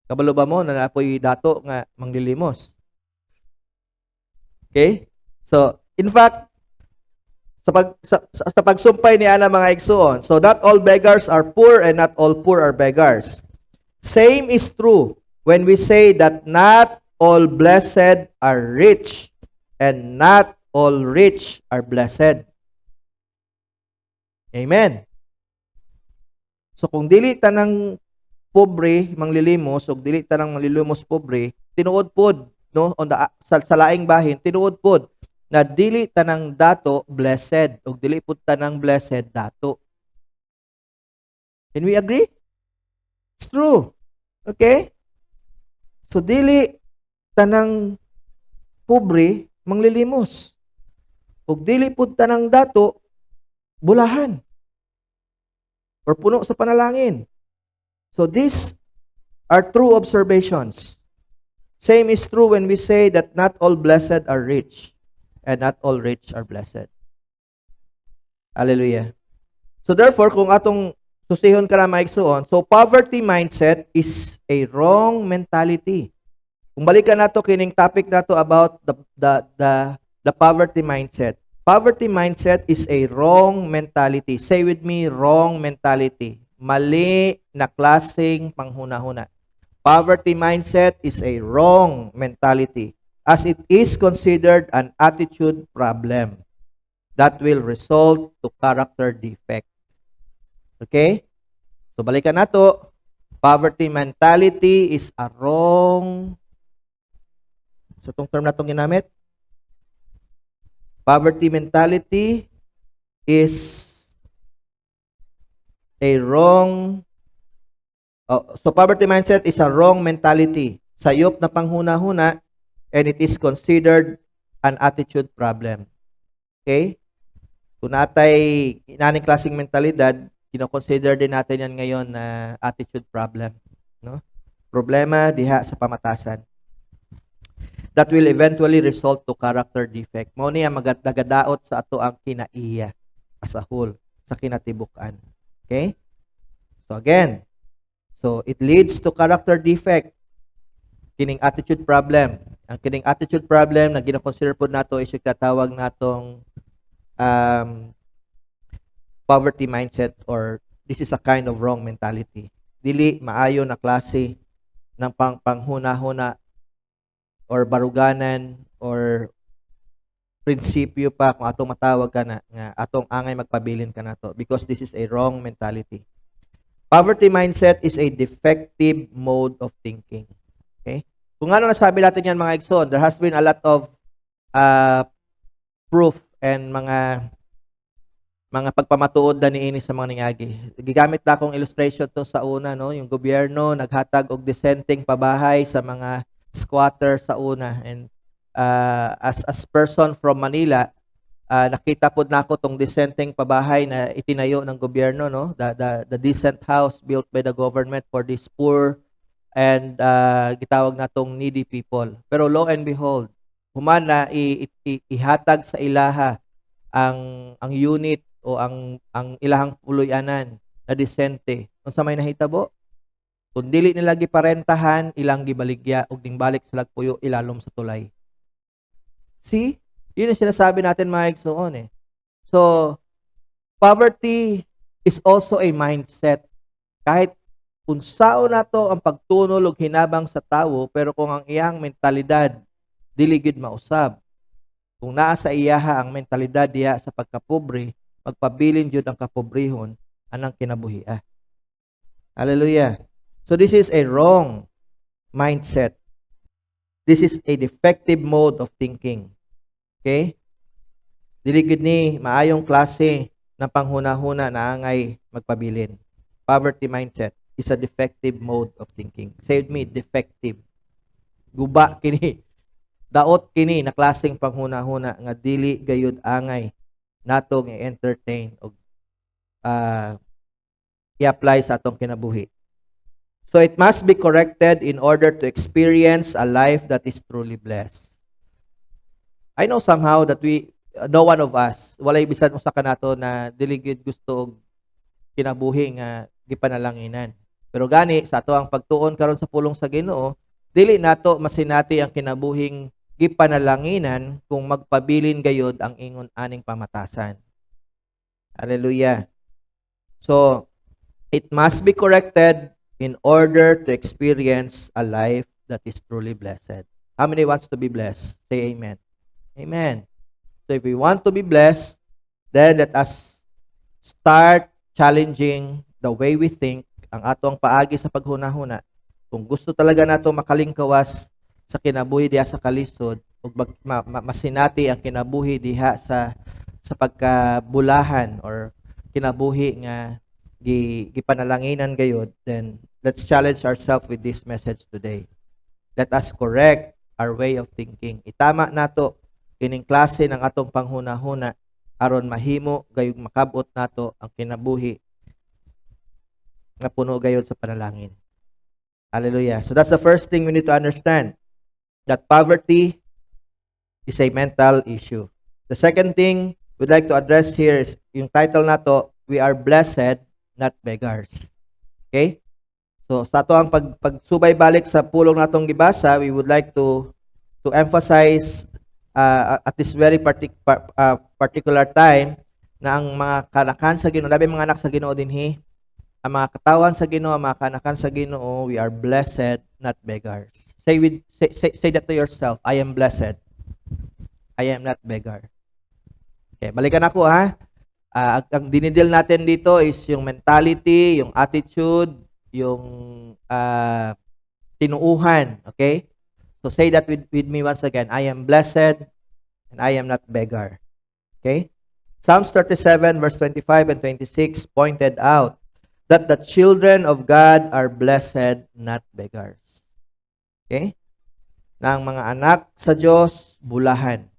Kabalo ba mo na naapoy dato nga manglilimos? Okay? So, in fact, sa pagsumpay ni ana mga igsoon, so not all beggars are poor and not all poor are beggars. Same is true when we say that not all blessed are rich and not all rich are blessed. Amen. So kung dili tanang pobre manglilimos ug dili tanang manglilimos pobre, tinuod pod no on the sa laing bahin, tinuod pod na dili tanang dato blessed ug dili pud tanang blessed dato. Can we agree? It's true. Okay? So dili tanang pobre manglilimos ug dili pud tanang dato bulahan or puno sa panalangin. So these are true observations. Same is true when we say that not all blessed are rich and not all rich are blessed. Hallelujah. So therefore, kung atong susihon ka na maigsuon, so poverty mindset is a wrong mentality. Kung balikan nato kining topic nato about the poverty mindset. Poverty mindset is a wrong mentality. Say with me, wrong mentality. Mali na klaseng panghuna-huna. Poverty mindset is a wrong mentality as it is considered an attitude problem that will result to character defect. Okay? So balikan nato, poverty mentality is a wrong. So itong term na itong ginamit, poverty mentality is a wrong. So poverty mindset is a wrong mentality. Sayop na panghuna-huna and it is considered an attitude problem. Okay? Kung natay inaning klaseng mentalidad, kino-consider din natin yan ngayon na attitude problem. No? Problema diha sa pamatasan. That will eventually result to character defect. Mao niya magdagadaot sa ato ang kinaiya as a whole, sa kinatibukan. Okay? So again, so it leads to character defect. Kining attitude problem. Ang kining attitude problem na gina-consider po nato is yung tatawag natong poverty mindset or this is a kind of wrong mentality. Dili maayo na klase ng panghuna-huna or baruganan or prinsipyo pa kung atong matawag ka na nga atong angay magpabilin ka nato because this is a wrong mentality. Poverty mindset is a defective mode of thinking. Okay? Kung ano nasabi natin yan mga igsoon, there has been a lot of proof and mga pagpamatuod na niini sa mga ningagi. Gigamit na akong illustration to sa una, no? Yung gobyerno naghatag og dissenting pabahay sa mga squatter sa una. And as person from Manila, nakita po na ako tong dissenting pabahay na itinayo ng gobyerno, no? The decent house built by the government for these poor and gitawag na tong needy people. Pero lo and behold, human na ihatag sa ilaha ang unit o ang ilahang puloy-anan na disente. Unsa may nahitabo? Kung dili nila giparentahan, ilang gibaligya ug dingbalik sila puyo ilalom sa tulay. See? Yun ang sinasabi natin mga igsoon eh. So, poverty is also a mindset. Kahit unsao nato ang pagtunol ug hinabang sa tawo, pero kung ang iyang mentalidad dili gid mausab, kung naa sa iyaha ang mentalidad diya sa pagkapobre, magpabilin jud ang kapobrehon anang kinabuhi. Hallelujah. So this is a wrong mindset. This is a defective mode of thinking. Okay? Dili gid ni maayong klase ng panghuna-huna na angay magpabilin. Poverty mindset is a defective mode of thinking. Say with me, defective. Guba kini. daot kini na klaseng panghuna-huna nga dili gayud angay natong i-entertain o i-apply sa atong kinabuhi. So it must be corrected in order to experience a life that is truly blessed. I know somehow that no one of us, walay bisan usa ka nato na dili gyud gusto og kinabuhi nga gipanalanginan. Pero gani sa ato ang pagtuon karon sa pulong sa Ginoo, dili nato masinati ang kinabuhing gipanalanginan kung magpabilin gayud ang ingon aning pamatasan. Hallelujah. So it must be corrected in order to experience a life that is truly blessed. How many wants to be blessed? Say amen. Amen. So if we want to be blessed, then let us start challenging the way we think, ang atong paagi sa paghuna-huna. Kung gusto talaga nato makalingkawas sa kinabuhi diha sa kalisod, ug masinati ang kinabuhi diha sa pagkabulahan or kinabuhi nga gipanalanginan gayud, then let's challenge ourselves with this message today. Let us correct our way of thinking. Itama nato kining klase ng atong panghuna-huna aron mahimo gayud makabot nato ang kinabuhi nga puno gayud sa panalangin. Hallelujah. So that's the first thing we need to understand, that poverty is a mental issue. The second thing we'd like to address here is yung title nato, we are blessed, not beggars. Okay? So sa ato ang pagsubay balik sa pulong natong gibasa, we would like to emphasize at this very particular time na ang mga kanakan sa Ginoo, labi mga anak sa Ginoo dinhi, ang mga katawan sa Ginoo, mga kanakan sa Ginoo, we are blessed, not beggars. Say that to yourself, I am blessed. I am not beggar. Okay, balikan ako ha. Ang dinidil natin dito is yung mentality, yung attitude, yung tinuuhan. Okay? So say that with me once again. I am blessed and I am not beggar. Okay? Psalms 37 verse 25 and 26 pointed out that the children of God are blessed, not beggars. Okay? Na ang mga anak sa Diyos, bulahan.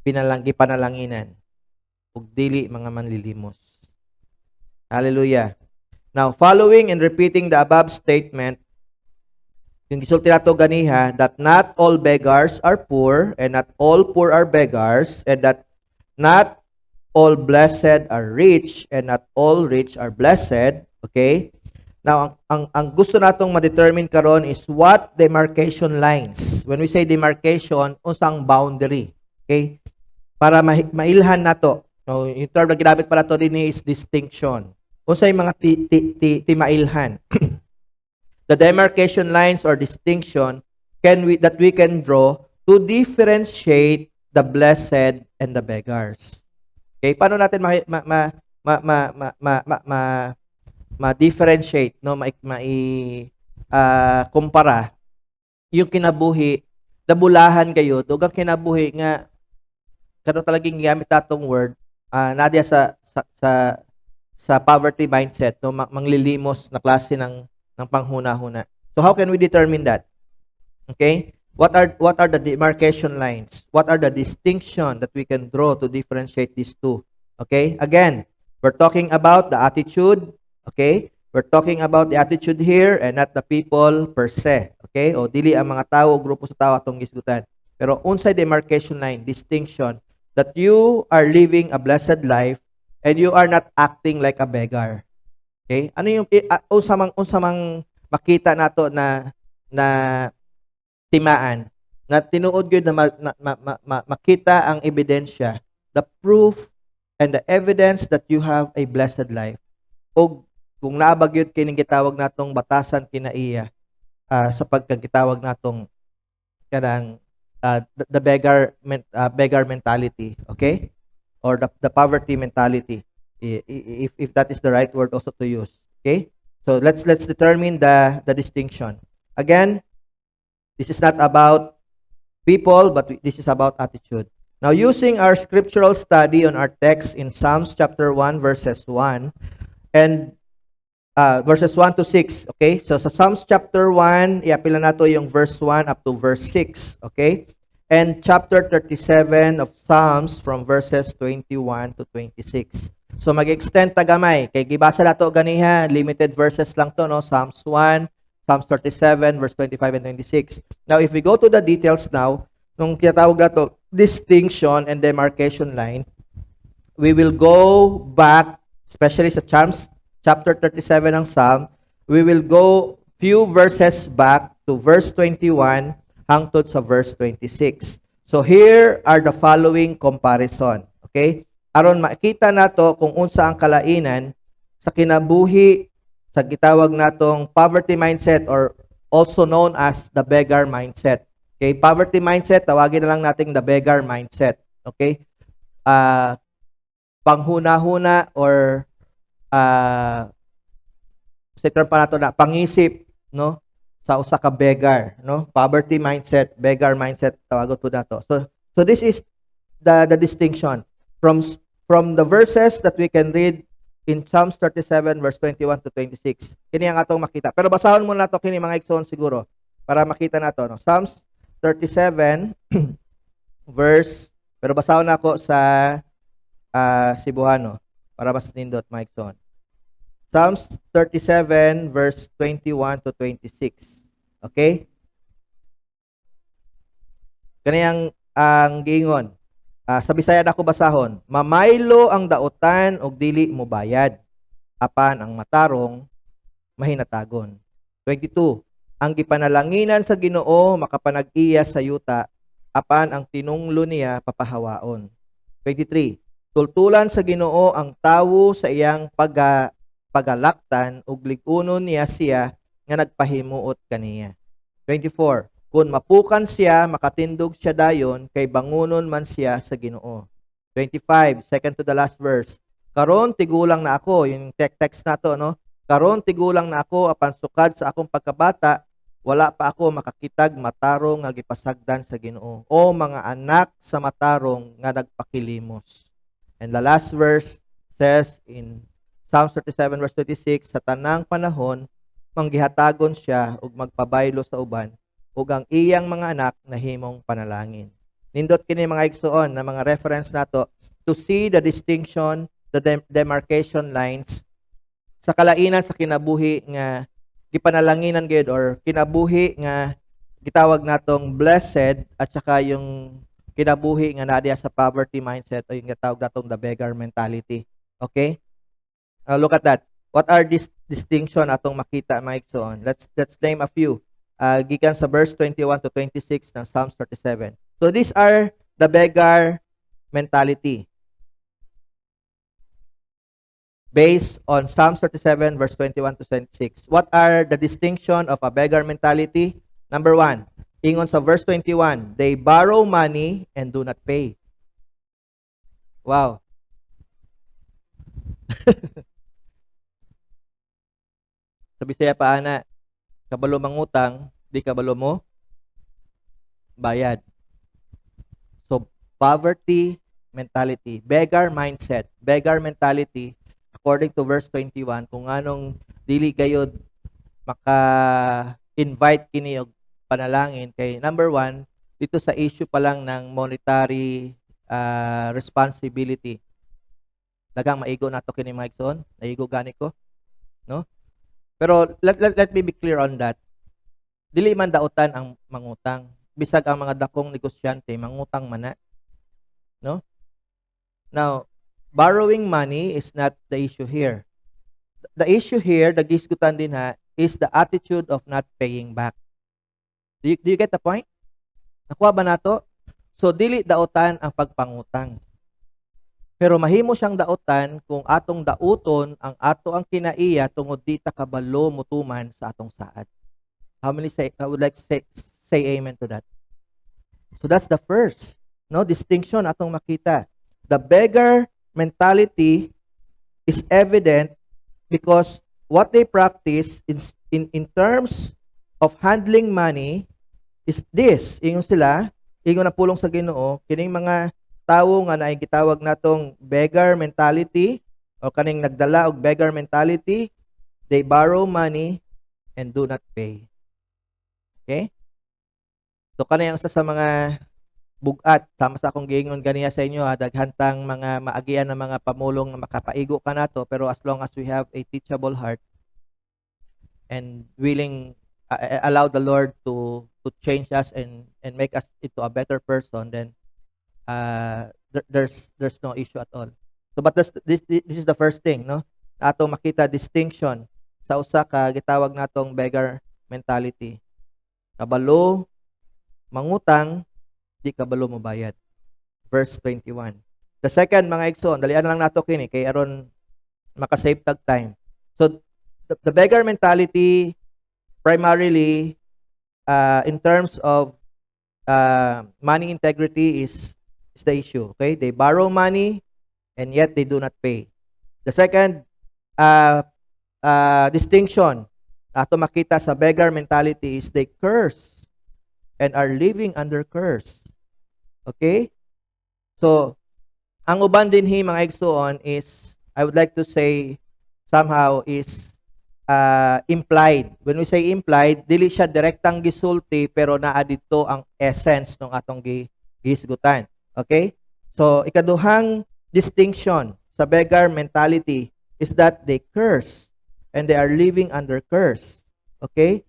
Panalanginan. Ug dili mga manlilimos. Hallelujah. Now, following and repeating the above statement, yung gisulti nato ganiha, that not all beggars are poor, and not all poor are beggars, and that not all blessed are rich, and not all rich are blessed. Okay? Now, ang gusto natong ma-determine karon is what demarcation lines. When we say demarcation, unsang boundary. Okay? Para mailhan nato. No, yung term na ginamit para to din is distinction. Unsay mga mailhan. The demarcation lines or distinction that we can draw to differentiate the blessed and the beggars. Okay, paano natin ma-differentiate, no, kumpara yung kinabuhi, nabulahan kayo, ug ang kinabuhi nga kano talagang gamit natong word, nadya sa poverty mindset, no, manglilimos na klase ng panghuna-huna. So how can we determine that? Okay? What are the demarcation lines? What are the distinction that we can draw to differentiate these two? Okay? Again, we're talking about the attitude. Okay? We're talking about the attitude here and not the people per se. Okay? O dili ang mga tao, grupo sa tao atong gisgutan. Pero unsay demarcation line, distinction, that you are living a blessed life and you are not acting like a beggar. Okay? Ano yung unsamang makita nato na timaan na tinuod gyud na makita ang ebidensya, the proof and the evidence that you have a blessed life. O kung naabag yun kining gitawag natong batasan kinaiya sa pagkagitawag natong kanang the beggar mentality, okay? Or the poverty mentality, if that is the right word also to use. Okay? So let's determine the distinction. Again, this is not about people, but this is about attitude. Now, using our scriptural study on our text in Psalms chapter 1 verses 1 and verses 1 to 6. Okay? So sa Psalms chapter 1, iapila nato yung verse 1 up to verse 6. Okay? And chapter 37 of Psalms from verses 21 to 26. So mag-extend tagamay. Kay gibasa nato ganiha, limited verses lang to, no? Psalms 1, Psalms 37, verse 25 and 26. Now, if we go to the details now, nung tinatawag nato distinction and demarcation line, we will go back, especially sa Psalms chapter 37 ng Psalm, we will go few verses back to verse 21 hangtod sa verse 26. So here are the following comparison. Okay? Aron makita nato kung unsa ang kalainan sa kinabuhi sa gitawag natong poverty mindset or also known as the beggar mindset. Okay? Poverty mindset, tawagin na lang nating the beggar mindset. Okay? Panghuna-huna or sa term pa nato na pangisip, no, sa usa ka beggar, no, poverty mindset, beggar mindset tawagon po nato. So this is the distinction from the verses that we can read in Psalms 37 verse 21 to 26. Kini ang atong makita, pero basahon muna nato kini mga igsoon siguro para makita nato, no. Psalms 37 verse, pero basahon nako sa Cebuano para mas nindot mga igsoon. Psalms 37 verse 21 to 26. Okay? Kani ang giingon. Sa Bisaya nako basahon, mamaylo ang dautan og dili mo bayad. Apan ang matarong mahinatagon. 22. Ang gipanalanginan sa Ginoo makapanag-iya sa yuta, apan ang tinunglo niya papahawaon. 23. Tultulan sa Ginoo ang tawo sa iyang pagalaktan ug lig-unon niya siya nga nagpahimuot kaniya. 24. Kung mapukan siya, makatindog siya dayon, kay bangunon man siya sa Ginoo. 25, second to the last verse. Karon tigulang na ako, yung text nato, no? Karon tigulang na ako apan sukad sa akong pagkabata, wala pa ako makakitag matarong nga gipasagdan sa Ginoo. O mga anak sa matarong nga nagpakilimos. And the last verse says in Psalms 37 verse 26, sa tanang panahon, manggihatagon siya ug magpabaylo sa uban, ug ang iyang mga anak nahimong panalangin. Nindot kini mga igsoon na mga reference nato to see the distinction, the demarcation lines sa kalainan sa kinabuhi nga gipanalanginan gyud or kinabuhi nga gitawag natong blessed at saka yung kinabuhi nga naa sa poverty mindset o yung gitawag natong the beggar mentality. Okay? Look at that. What are these distinction atong makita mga igsoon? Let's name a few. Gikan sa verse 21 to 26 ng Psalms 37. So these are the beggar mentality. Based on Psalms 37 verse 21 to 26. What are the distinction of a beggar mentality? Number 1, ingon sa verse 21, they borrow money and do not pay. Wow. Sa Bisaya pa ana, kabalo mangutang, di kabalo mo bayad. So poverty mentality, beggar mindset, beggar mentality according to verse 21 kung anong dili gayud maka-invite kini og panalangin kay number 1 dito sa issue pa lang ng monetary responsibility. Daghang maigo nato kini mga igsoon, naigo gani ko, no? Pero let me be clear on that. Dili man dautan ang mangutang. Bisag ang mga dakong negosyante mangutang man na. No? Now, borrowing money is not the issue here. The issue here, the gisgutan din ha, is the attitude of not paying back. Do you get the point? Nakuha ba nato? So, dili dautan ang pagpangutang. Pero mahimo siyang dautan kung atong dauton ang ato ang kinaiya tungod di ta kabalo mutuman sa atong saad. How many say I would like to say amen to that? So that's the first, no, distinction atong makita. The beggar mentality is evident because what they practice in terms of handling money is this. Ingon sila, ingon na pulong sa Ginoo, kining mga tawo nga naay gitawag natong beggar mentality o kaning nagdala og beggar mentality, they borrow money and do not pay. Okay? So kanay ang isa sa mga bugat sama sa akong giingon ganiya sa inyo, daghantang mga maagian na mga pamulong nga makapaigo ka nato, pero as long as we have a teachable heart and willing allow the Lord to change us and make us into a better person, then there's no issue at all. So but this is the first thing, no? Ato makita distinction sa usa ka gitawag natong beggar mentality. Kabalo mangutang, di kabalo mo bayad. Verse 21. The second, mga igsoon, dalian na lang nato kini kay aron makasave tag time. So the beggar mentality primarily in terms of money integrity is the issue. Okay, they borrow money and yet they do not pay. The second distinction ato makita sa beggar mentality is they curse and are living under curse. Okay? So, ang uban dinhi mga igsoon is, I would like to say, somehow is implied. When we say implied, dili siya direktang gisulti, pero naa dito ang essence ng atong gihisgutan. Okay? So, ikaduhang distinction sa beggar mentality is that they curse and they are living under curse. Okay?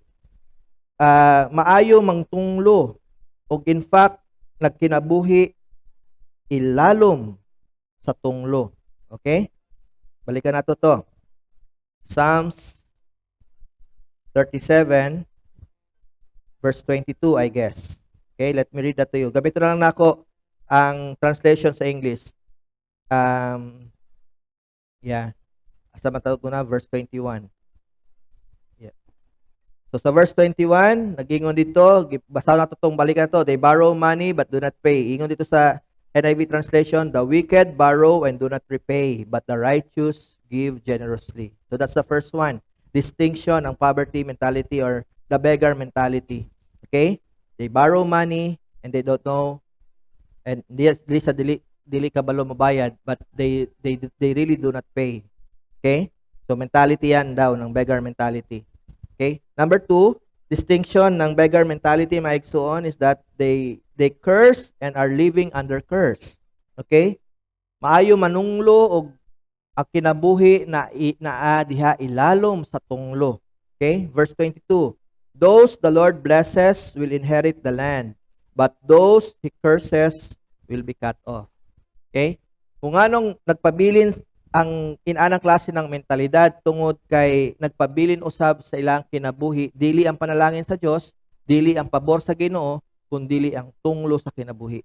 Maayo mangtunglo o in fact nagkinabuhi ilalom sa tunglo. Okay? Balikan nato to. Psalms 37 verse 22, I guess. Okay, let me read that to you. Gamitin na lang nako ang translation sa English. Asa matawag ko na verse 21. So sa verse 21, nagingon dito, basa na tong balikan to, they borrow money but do not pay. Ingon dito sa NIV translation, the wicked borrow and do not repay, but the righteous give generously. So that's the first one. Distinction ng poverty mentality or the beggar mentality. Okay? They borrow money and they don't know, and dili kabalo mabayad, but they really do not pay. Okay? So mentality yan daw ng beggar mentality. Okay? Number 2, distinction ng beggar mentality, maigsuon, is that they curse and are living under curse. Okay? Maayo manunglo og ang kinabuhi na diha ilalom sa tunglo. Okay? Verse 22. Those the Lord blesses will inherit the land, but those he curses will be cut off. Okay? Kung anong nagpabilin ang inanang klase ng mentalidad tungod kay nagpabilin usab sa ilang kinabuhi, dili ang panalangin sa Dios, dili ang pabor sa Ginoo, kundi ang tunglo sa kinabuhi.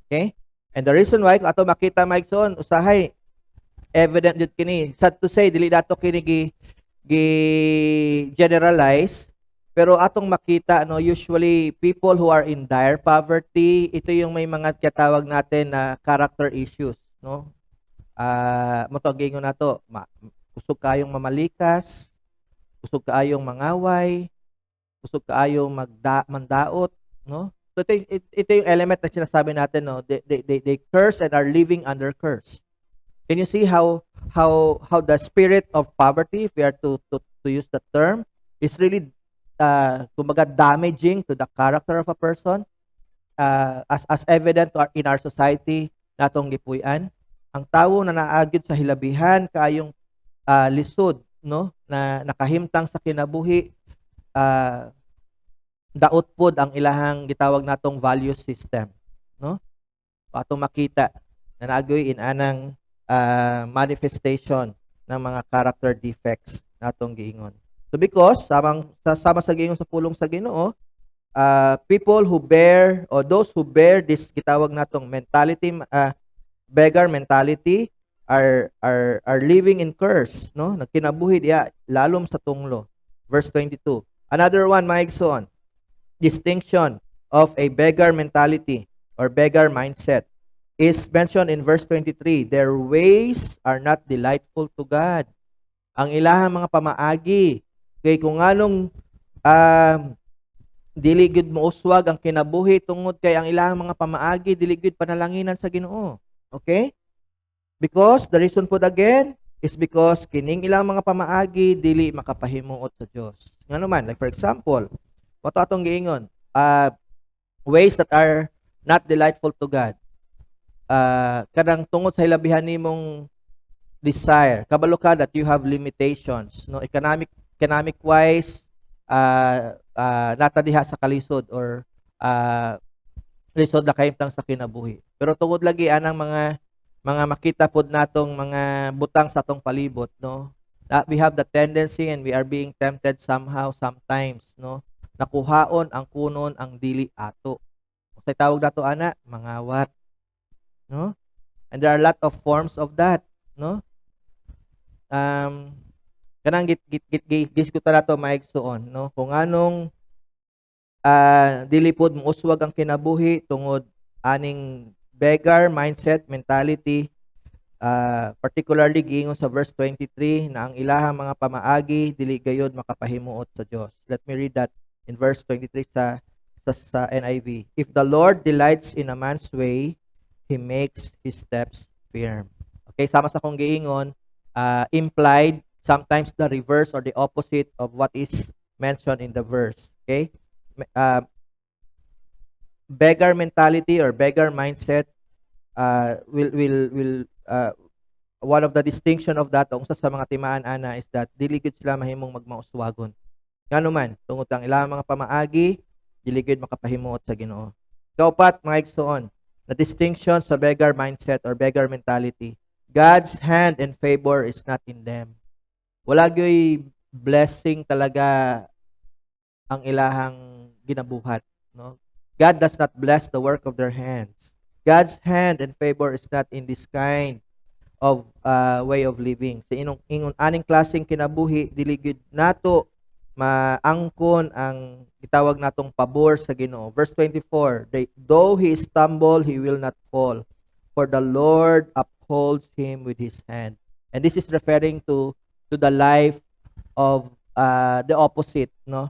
Okay? And the reason why ato makita maigsoon usahay evident jud kini. Sad to say dili dato kini generalize, pero atong makita usually people who are in dire poverty, ito yung may mga katawag natin na character issues, no? Motogingon nato, usog kayong mamalikas, usog kaayong mangaway, usog kaayong mandaot, no? So ito yung element na sinasabi natin, no? They curse and are living under curse. Can you see how the spirit of poverty, if we are to use the term, is really kumbaga damaging to the character of a person, as evident in our society natong gipuy-an. Ang tawo na naagid sa hilabihan kaayong lisod, no, na nakahimtang sa kinabuhi, daot pod ang ilahang gitawag natong value system, no? Atong makita na naagoy in anang manifestation ng mga character defects natong giingon. So because sama sa giingon sa pulong sa Ginoo, people who bear or those who bear this gitawag natong mentality, beggar mentality, are living in curse, no? Nagkinabuhi diya lalom sa tunglo. Verse 22. Another one, maigsoon, distinction of a beggar mentality or beggar mindset is mentioned in verse 23. Their ways are not delightful to God. Ang ilahang mga pamaagi kay kung anong dili gud mouswag ang kinabuhi tungod kay ang ilahang mga pamaagi dili gud panalanginan sa Ginoo. Okay? Because the reason po again, is because kining ilang mga pamaagi dili makapahimuot sa Dios. Ngano man, like for example, wato atong giingon, ways that are not delightful to God. Kadang tungod sa hilabihan nimong desire, kabalo ka that you have limitations, no, economic wise, nata diha sa kalisod or lisod na kahimtang sa kinabuhi. Pero tungod lagi anang mga makita pod natong mga butang sa atong palibot, no, we have the tendency and we are being tempted somehow sometimes, no, nakuhaon ang kunon ang dili ato. Sa tawag dato ana, mangawat, no, and there are a lot of forms of that, no. Kanang giskuta nato maigsuon, no, kung anong dili pod muuswag ang kinabuhi tungod aning beggar mindset mentality, particularly giingon sa verse 23 na ang ilahang mga pamaagi dili gayud makapahimuot sa Dios. Let me read that in verse 23 sa NIV. If the Lord delights in a man's way, he makes his steps firm. Okay, sama sa kong giingon, implied, sometimes the reverse or the opposite of what is mentioned in the verse. Okay? Beggar mentality or beggar mindset will one of the distinction of that ung sa mga timaan ana is that dili gid sila mahimong magmauswagon. Ngano man tungod ang ilang mga pamaagi dili gid makapahimuot sa Ginoo. Kaupat mga igsoon, the distinction sa beggar mindset or beggar mentality, God's hand and favor is not in them. Wala gyoy blessing talaga ang ilahang ginabuhat, no? God does not bless the work of their hands. God's hand and favor is not in this kind of way of living. Sa ingon aning klaseng kinabuhi dili gid nato maangkon ang gitawag natong pabor sa Ginoo. Verse 24, though he stumble, he will not fall, for the Lord upholds him with his hand. And this is referring to the life of the opposite, no?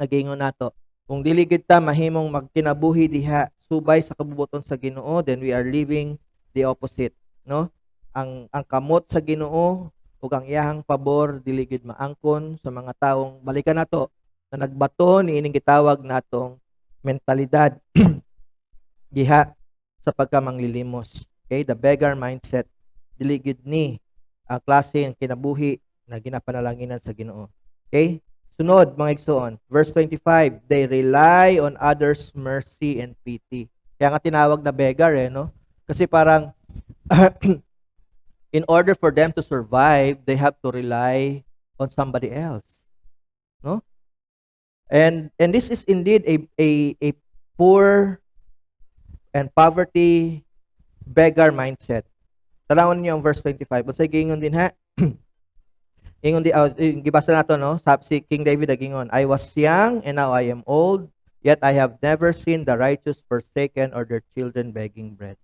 Nagingon nato, kung dili gid ta mahimong magkinabuhi diha subay sa kabubuton sa Ginoo, then we are living the opposite, no? Ang kamot sa Ginoo ug ang iyahang pabor dili gid maangkon sa mga taong balikan nato na nagbato niining gitawag natong mentalidad diha sa pagkamanglilimos. Okay, the beggar mindset dili gid ni ang klase ng kinabuhi na ginapanalanginan sa Ginoo. Okay? Sunod, mga igsoon, verse 25, they rely on others' mercy and pity. Kaya nga tinawag na beggar, no? Kasi parang, in order for them to survive, they have to rely on somebody else. No? And this is indeed a poor and poverty beggar mindset. Talawon niyo ang verse 25. Unsay giingon din ha? Ingon di gibasa nato no, si King David agingon, I was young and now I am old, yet I have never seen the righteous forsaken or their children begging bread.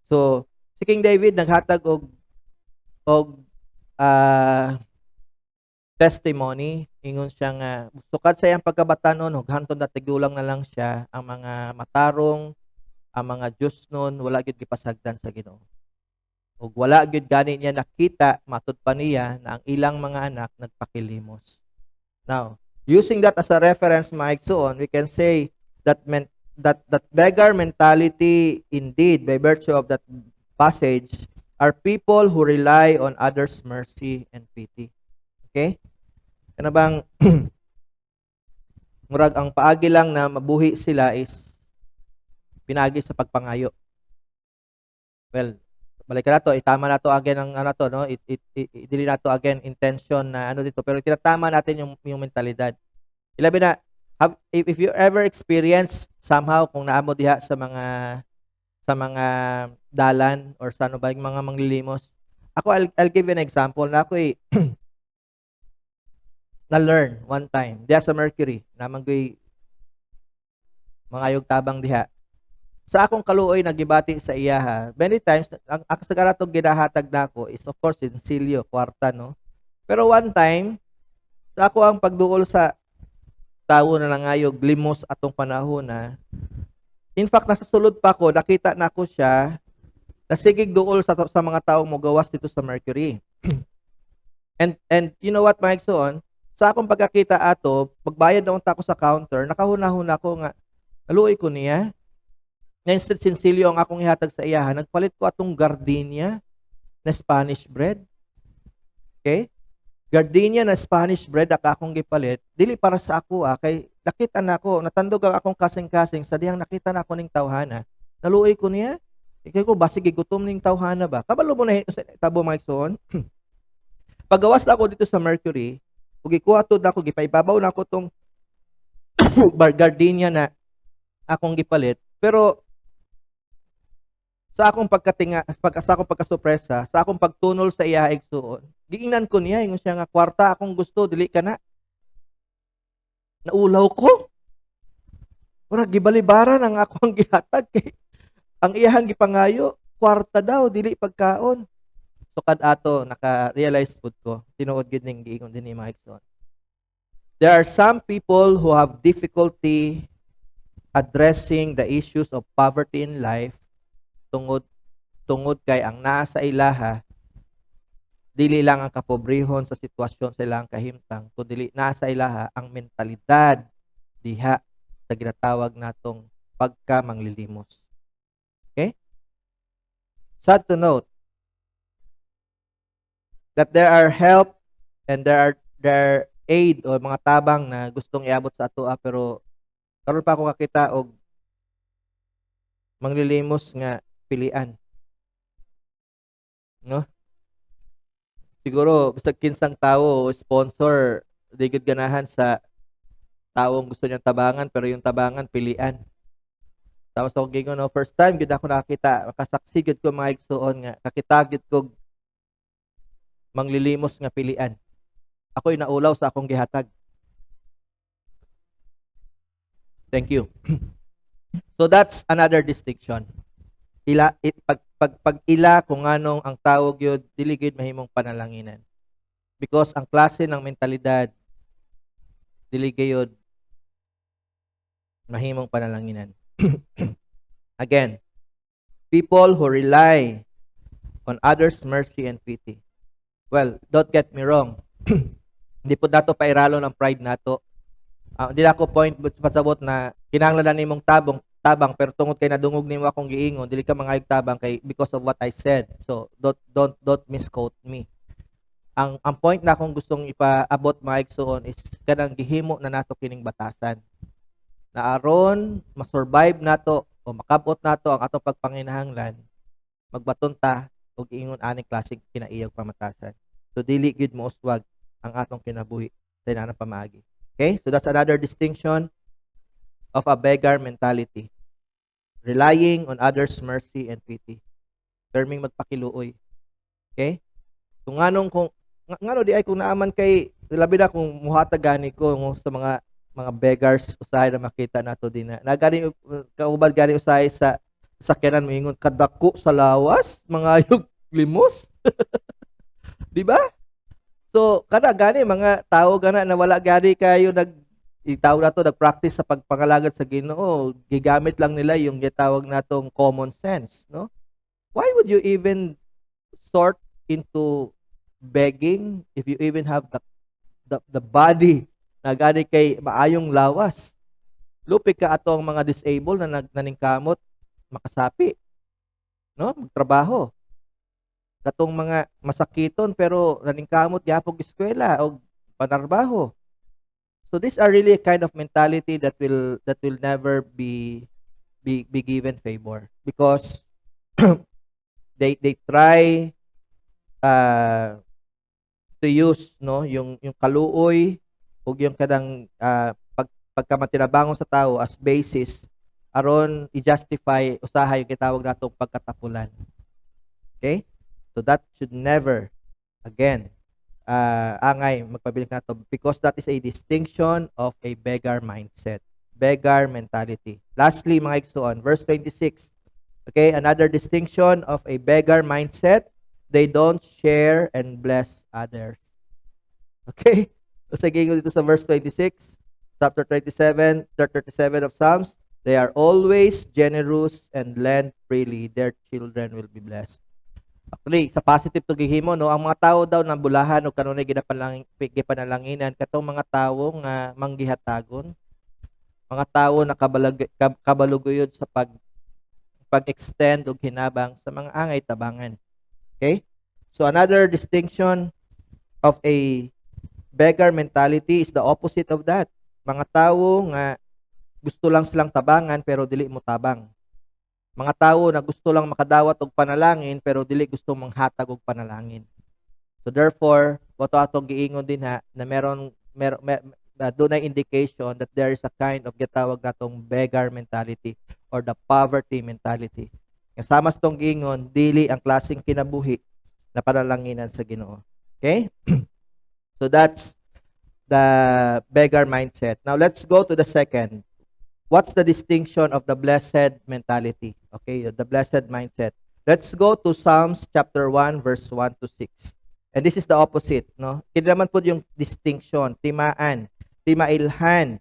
So si King David naghatag og testimony, ingon siya nga sukad sa iyang pagkabatanon ug hantod na tigulang na lang siya, ang mga matarong, ang mga Diyos nun wala gyud gipasagdan sa Ginoo. Ug wala gyud gani niya nakita matud pa niya na ang ilang mga anak nagpakilimos. Now, using that as a reference, mga igsoon, we can say that that beggar mentality indeed by virtue of that passage are people who rely on others' mercy and pity. Okay? Kana bang murag ang paagi lang na mabuhi sila is pinagi sa pagpangayo. Well, balik na to, itama na to again ang ano to, no? Dili na to again intention na ano dito, pero tinatama natin yung mentalidad. Ilabi na, if you ever experience somehow kung naamo diha sa mga dalan or sa ano ba yung mga manglilimos. Ako, I'll give you an example na ako na-learn one time diha sa Mercury, namang mga ayog tabang diha. Sa akong kaluoy nagibati sa iya ha, many times ang sagara tong ginahatag nako is of course sinsilyo, kwarta, no. Pero one time sa ako ang pagduol sa tawo na nangayog limos atong panahon na, in fact nasa sulod pa ko nakita nako siya nasigig duol sa mga tawo mo gawas dito sa Mercury. And you know what, mga igsoon? Sa akong pagkakita ato, pagbayad na unta ko sa counter, nakahuna-huna ko nga, naluoy ko niya. Nga instead sinsilyo ang akong ihatag sa iyahan, nagpalit ko atong gardenia na Spanish bread. Okay? Gardenia na Spanish bread akong gipalit, dili para sa ako kay nakita na ako, natandog ang akong kasing-kasing sa diyang nakita na ako ning tawhana. Naluoy ko niya. Ikay ko basig gigutom ning tawhana ba? Kabalo mo na tabo mga igsoon. Paggawas na ako dito sa Mercury, ug ikuha to na ako gipaibabaw na ako tong gardenia na akong gipalit, pero sa akong sa akong pagkasupresa, sa akong pagtunol sa iya igsoon, giingnan ko niya ingon siya nga kwarta akong gusto dili ka na. Naulaw ko. Ora gibalibaran ang akong gihatag kay ang iyahang gipangayo kwarta daw dili pagkaon. So kad ato naka-realize pud ko tinuod gid ning giingon dinhi mga igsoon. There are some people who have difficulty addressing the issues of poverty in life tungod kay ang naa sa ilaha dili lang ang kapobrehon sa sitwasyon sa ilang kahimtang kundi naa sa ilaha ang mentalidad diha sa ginatawag natong pagkamanglilimos. Okay? Sad to note that there are help and there are aid o mga tabang na gustong iabot sa ato pero karon pa ako kakita og manglilimos nga pilian. No? Siguro bisag kinsang tawo o sponsor di gid ganahan sa taong gusto niyang tabangan pero yung tabangan pilian. Tapos ako gingon no, first time gid ako nakita, makasaksi gid ko mga igsuon nga kakita gid ko manglilimos nga pilian. Ako'y naulaw sa akong gihatag. Thank you. So that's another distinction. Pag ila kung anong ang tawag yun, dili gid mahimong panalanginan. Because ang klase ng mentalidad, dili gayud mahimong panalanginan. Again, people who rely on others' mercy and pity. Well, don't get me wrong. Hindi po nato pairalo ng pride nato. Hindi ako point pasabot na kinahanglan nimong tabang pero tungod kay nadungog nimo akong giingon dili ka mangayog tabang kay because of what I said. So don't misquote me. Ang point na akong gustong ipaabot mga igsoon is kanang gihimo na nato kining batasan. Na aron ma-survive nato o makabot nato ang atong pagpanginahanglan, magbaton ta og ingon aning klaseng kinaiyang pamatasan. So dili gyud mo uswag ang atong kinabuhi sa inanang pamaagi. Okay? So that's another distinction of a beggar mentality. Relying on others' mercy and pity. Terming magpakiluoy. Okay? Kung ngano di ay kung naaman kay labi na kung muhatag gani ko sa mga beggars usahay na makita nato din na nagani kaubad gani usahay sa sakyanan mo ingon kadako sa lawas mga ayog limos. Di ba? So kada gani mga tao gana na wala gani kayo itaw na to nag-practice sa pagpangalagad sa Ginoo, gigamit lang nila yung gitawag natong common sense, no? Why would you even sort into begging if you even have the body na gani kay maayong lawas? Lupi ka ato ang mga disabled na naningkamot makasapi, no? Magtrabaho. Katong mga masakiton pero naningkamot gyapon eskwela o panarbaho. So these are really a kind of mentality that will never be given favor because they try to use no yung kaluoy ug yung kadang pagkamatinabangong sa tao as basis aron i-justify usahay yung gitawag natong pagkatapulan. Okay? So that should never again angay magpabilik nato because that is a distinction of a beggar mindset, beggar mentality. Lastly, mga igsoon, verse 26. Okay, another distinction of a beggar mindset, they don't share and bless others. Okay? So sige dito sa verse 26, chapter 37 of Psalms, they are always generous and lend freely, their children will be blessed. Actually, sa positive to gihimo no, ang mga tawo daw na bulahan o kanunay gipanalanginan katong mga tawo nga manggihatagon, mga tawo na kabaluguyod sa pag-extend og hinabang sa mga angay tabangan. Okay? So another distinction of a beggar mentality is the opposite of that. Mga tawo nga gusto lang silang tabangan pero dili mo tabang. Mga tawo na gusto lang makadawat og panalangin pero dili gusto manghatag og panalangin. So therefore, wato atong giingon din ha na doon ay indication that there is a kind of gitawag natong beggar mentality or the poverty mentality. Kasama sa tong giingon, dili ang klaseng kinabuhi na panalanginan sa Ginoo. Okay? So that's the beggar mindset. Now let's go to the second. What's the distinction of the blessed mentality? Okay, the blessed mindset. Let's go to Psalms chapter 1 verse 1 to 6. And this is the opposite, no? Kini naman po yung distinction, timailhan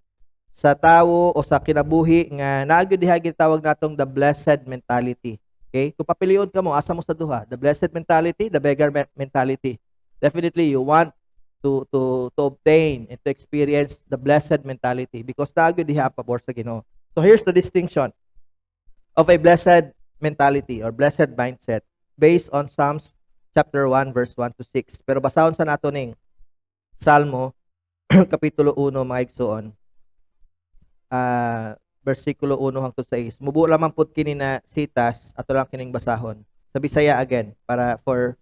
sa tawo o sa kinabuhi nga naagyo diha gitawag natong the blessed mentality. Okay? Kung papilion ka mo, asa mo sa duha? The blessed mentality, the beggar mentality. Definitely you want to obtain and to experience the blessed mentality because naagyo diha pabor sa Ginoo. So here's the distinction of a blessed mentality or blessed mindset based on Psalms chapter 1 verse 1 to 6. Pero basahon sa nato ning Salmo kapitulo 1 mga igsoon. Versikulo 1 hangtod 6. Mubo lamang pud kini na sitas ato lang kining basahon. Sa Bisaya again para for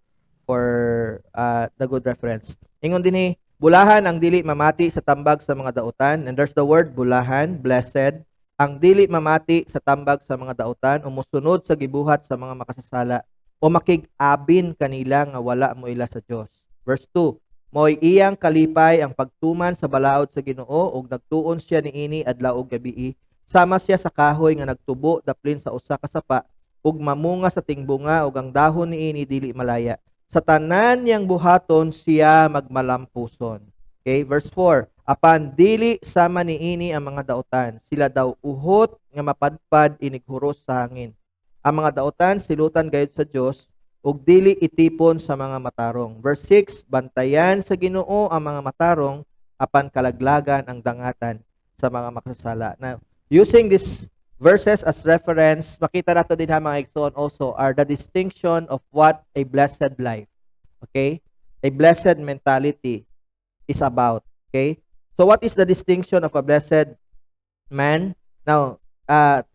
the good reference. Ingon dinhi, bulahan ang dili mamati sa tambag sa mga dautan, and there's the word bulahan, blessed, ang dili mamati sa tambag sa mga dautan o mosunod sa gibuhat sa mga makasasala o makig-abin kanila nga wala mo ila sa Dios. Verse 2, mo'y iyang kalipay ang pagtuman sa balaod sa Ginoo ug nagtuon siya niini adlaw ug gabii, sama siya sa kahoy nga nagtubo daplin sa usa ka sapa ug mamunga sa tingbunga ug ang dahon niini dili malaya. Sa tanan niyang buhaton siya magmalampuson. Okay, verse 4. Apan dili sama niini ang mga dautan, sila daw uhot nga mapadpad inighuros sa hangin. Ang mga dautan silutan gayud sa Dios ug dili itipon sa mga matarong. Verse 6. Bantayan sa Ginoo ang mga matarong apan kalaglagan ang dangatan sa mga makasasala. Now, using this verses as reference, makita nato din ha mga igsoon also are the distinction of what a blessed life, okay? A blessed mentality is about, okay? So what is the distinction of a blessed man? Now,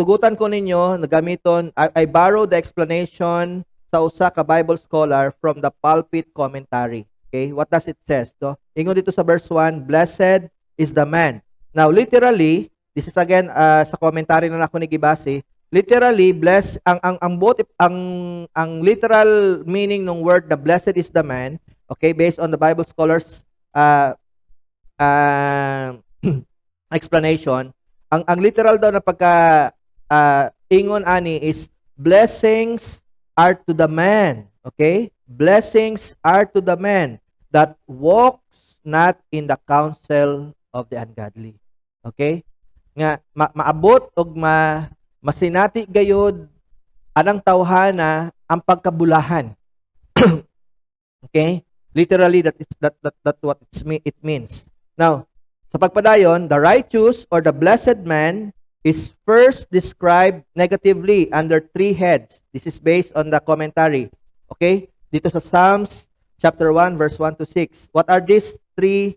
tugutan ko ninyo, nagamiton, I borrowed the explanation sa usa ka Bible scholar from the Pulpit Commentary. Okay? What does it says? No? Ingon dito sa verse 1, blessed is the man. Now, literally, this is again sa commentary na ako ni gibase. Literally, ang literal meaning ng word the blessed is the man, okay, based on the Bible scholars explanation, ang literal daw na pagka ingon ani is blessings are to the man, okay? Blessings are to the man that walks not in the counsel of the ungodly. Okay? Nga maabot og masinati gayud anang tawhana ang pagkabulahan. Okay? Literally that what it means. Now, sa pagpadayon, the righteous or the blessed man is first described negatively under three heads. This is based on the commentary. Okay? Dito sa Psalms chapter 1 verse 1 to 6. What are these three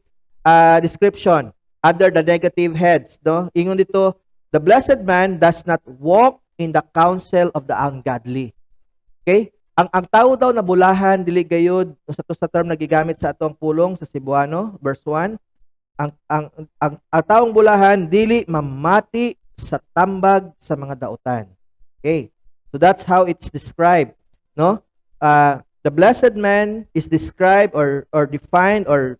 description? Under the negative heads, no? Ingon dito, the blessed man does not walk in the counsel of the ungodly. Okay? Ang tao daw na bulahan dili gayud sa term na gigamit sa atong pulong sa Cebuano, verse 1. Ang taong bulahan dili mamati sa tambag sa mga dautan. Okay? So that's how it's described, no? The blessed man is described or defined or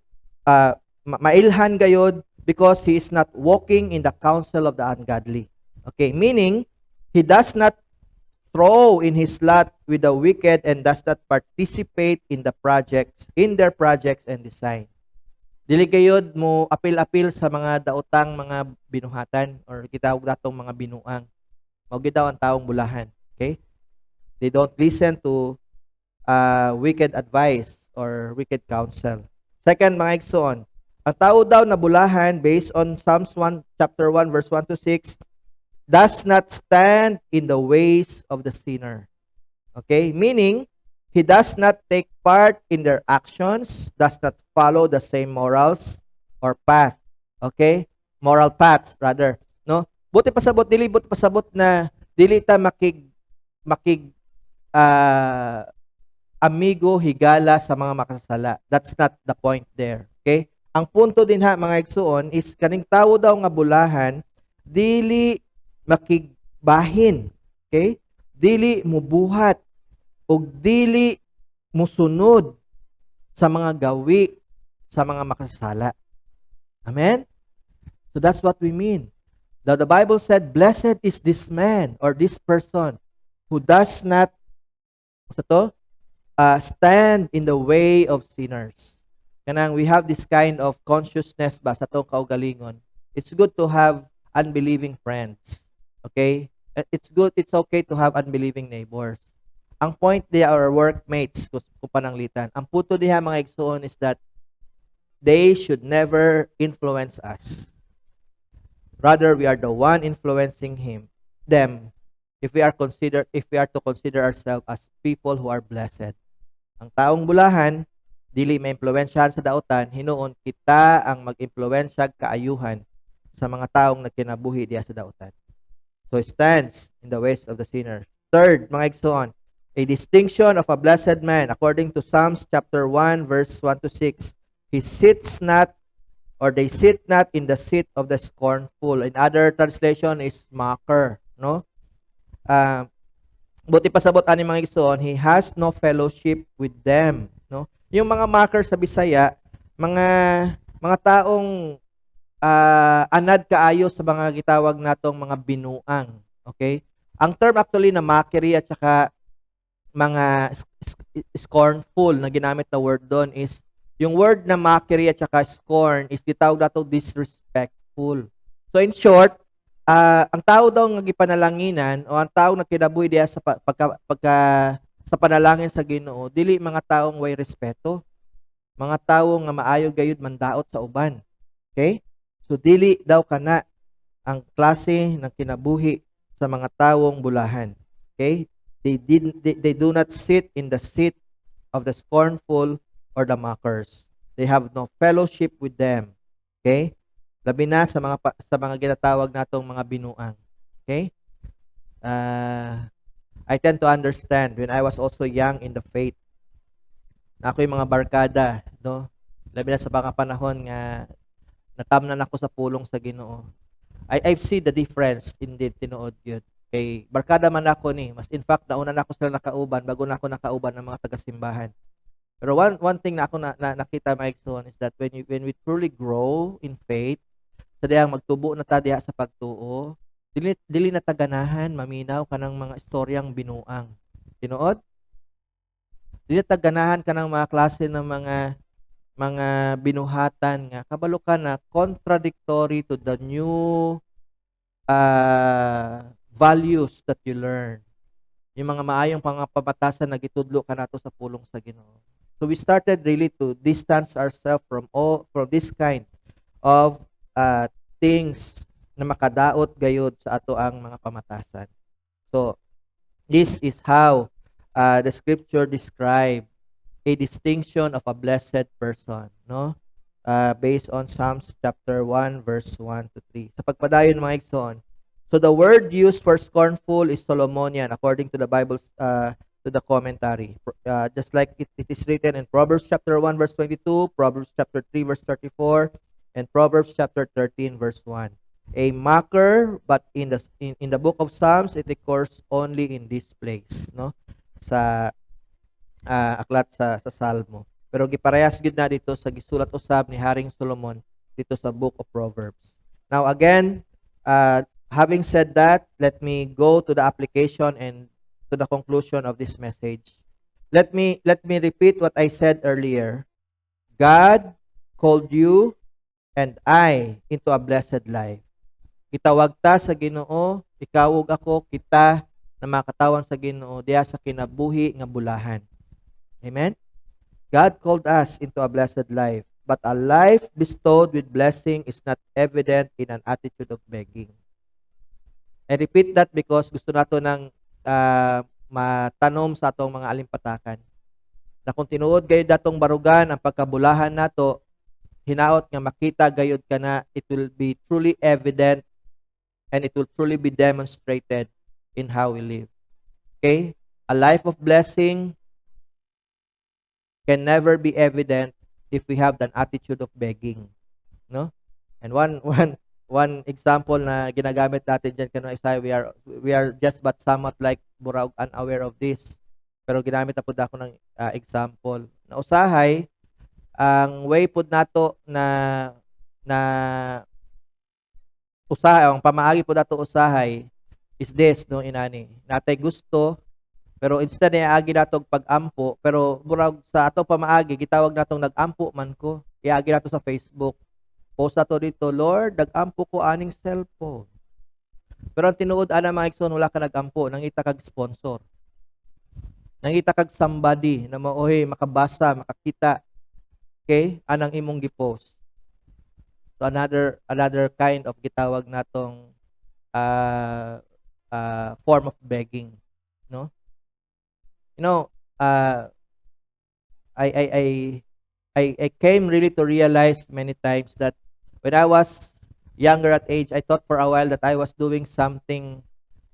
mailhan gayud because he is not walking in the counsel of the ungodly. Okay, meaning he does not throw in his lot with the wicked and does not participate in their projects and design. Dili gayud mo apil-apil sa mga daotang mga binuhatan or kitawag datong mga binuang. Mao gid daw ang taong bulahan. Okay? They don't listen to wicked advice or wicked counsel. Second, mga igsoon, ang tao daw na bulahan based on Psalms 1 chapter 1 verse 1 to 6 does not stand in the ways of the sinner. Okay? Meaning, he does not take part in their actions, does not follow the same morals or path. Okay? Moral paths rather, no? Buti pasabot na dili ta makig amigo higala sa mga makasasala. That's not the point there. Okay? Ang punto din ha mga igsoon is kaning tawo daw nga bulahan dili makigbahin. Okay? Dili mubuhat ug dili musunod sa mga gawi sa mga makasasala. Amen? So that's what we mean. The Bible said, blessed is this man or this person who does not stand in the way of sinners. Kanang we have this kind of consciousness ba sa tong kaugalingon. It's good to have unbelieving friends. Okay? It's okay to have unbelieving neighbors. Ang point they are workmates kung pananglitan. Ang puto diha mga igsoon is that they should never influence us. Rather, we are the one influencing them if we are to consider ourselves as people who are blessed. Ang taong bulahan dili maimpluwensyahan sa daotan, hinuon kita ang mag-impluwensyag kaayuhan sa mga taong nagkinabuhi diya sa daotan. So it stands in the ways of the sinner. Third, mga igsoon, a distinction of a blessed man according to Psalms chapter 1 verse 1 to 6. They sit not in the seat of the scornful. In other translation is mocker, no? Buti pasabot ani mga igsoon, he has no fellowship with them, no? Yung mga mocker sa Bisaya, mga taong anad kaayo sa mga gitawag natong mga binuang, okay? Ang term actually na mockery at saka mga scornful na ginamit na word doon is yung word na mockery at saka scorn is gitawag nato disrespectful. So in short, ang tao daw nga gipanalanginan o ang tao nga kinabuhi diya sa sa panalangin sa Ginoo, dili mga taong way respeto, mga tawo nga maayo gayud mandaot sa uban. Okay? So dili daw kana ang klase ng kinabuhi sa mga tawong bulahan. Okay? They do not sit in the seat of the scornful or the mockers. They have no fellowship with them. Okay? Labi na sa mga ginatawag natong mga binuang. Okay? I tend to understand when I was also young in the faith. Na ako yung mga barkada, no? Labi na sa mga panahon nga natamnan ako sa pulong sa Ginoo. I've seen the difference indeed tinuod yun. Kay barkada man ako ni, mas in fact nauna na ako sila nakauban bago na ako nakauban ng mga taga-simbahan. Pero one thing na ako nakita mga igsoon is that when we truly grow in faith, sa diyang magtubo na ta diha sa pagtuo, dili na taganahan maminaw kanang mga istoryang binuang. Tinuod? Dili taganahan kanang mga klase ng mga binuhatan nga kabalo ka na contradictory to the new values that you learn. Yung mga maayong pangapabatasan na gitudlo ka nato sa pulong sa Ginoo. So we started really to distance ourselves from this kind of things na makadaot gayud sa ato ang mga pamatasan. So this is how the scripture describe a distinction of a blessed person, no? Based on Psalms chapter 1 verse 1 to 3. Sa pagpadayon mga igsoon, so the word used for scornful is Solomonian according to the Bible's to the commentary. Just like it is written in Proverbs chapter 1 verse 22, Proverbs chapter 3 verse 34, and Proverbs chapter 13 verse 1. A mocker, but in the book of Psalms it occurs only in this place, no? Sa aklat sa Salmo. Pero giparehas gid na dito sa gisulat usab ni Haring Solomon dito sa book of Proverbs. Now again, having said that, let me go to the application and to the conclusion of this message. Let me repeat what I said earlier. God called you and I into a blessed life. Gitawag ta sa Ginoo, ikaw ug ako, kita na makatawang sa Ginoo diya sa kinabuhi nga bulahan. Amen? God called us into a blessed life, but a life bestowed with blessing is not evident in an attitude of begging. I repeat that because gusto nato ng matanom sa atong mga alimpatakan. Na kung tinuod gayud datong barugan ang pagkabulahan nato, hinaot nga makita gayud kana, it will be truly evident and it will truly be demonstrated in how we live. Okay? A life of blessing can never be evident if we have an attitude of begging, no? And one example na ginagamit natin diyan kano Isaiah, we are just but somewhat like burag unaware of this. Pero ginamit na pud ako ng example. Na usahay ang way pud nato na usahay, ang pamaagi pud nato usahay is this, no, inani. Natay gusto pero instead na agi natong pag-ampo, pero murag sa atong pamaagi gitawag natong nag-ampo man ko. Iagi nato sa Facebook. Post ato dito, Lord, nag-ampo ko aning cellphone. Pero ang tinuod ana mga igsoon, wala ka nag-ampo, nangita kag sponsor. Nangita kag somebody na maoy makabasa, makakita. Okay? Anang imong gi-post. So another kind of gitawag natong form of begging, no? You know, I came really to realize many times that when I was younger at age, I thought for a while that I was doing something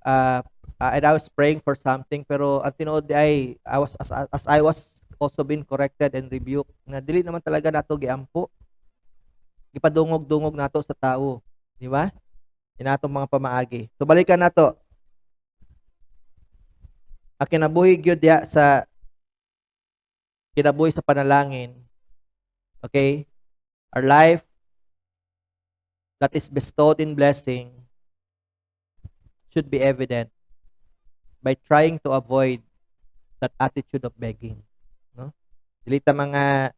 and I was praying for something, pero ang tinuod ay as I was also being corrected and rebuked na dili naman talaga nato giampo. Gipadungog-dungog nato sa tao, di ba? Inatong mga pamaagi. So balikan nato. Ang kinabuhi gyud diha sa kinabuhi sa panalangin. Okay? Our life that is bestowed in blessing should be evident by trying to avoid that attitude of begging, no? Dili ta mga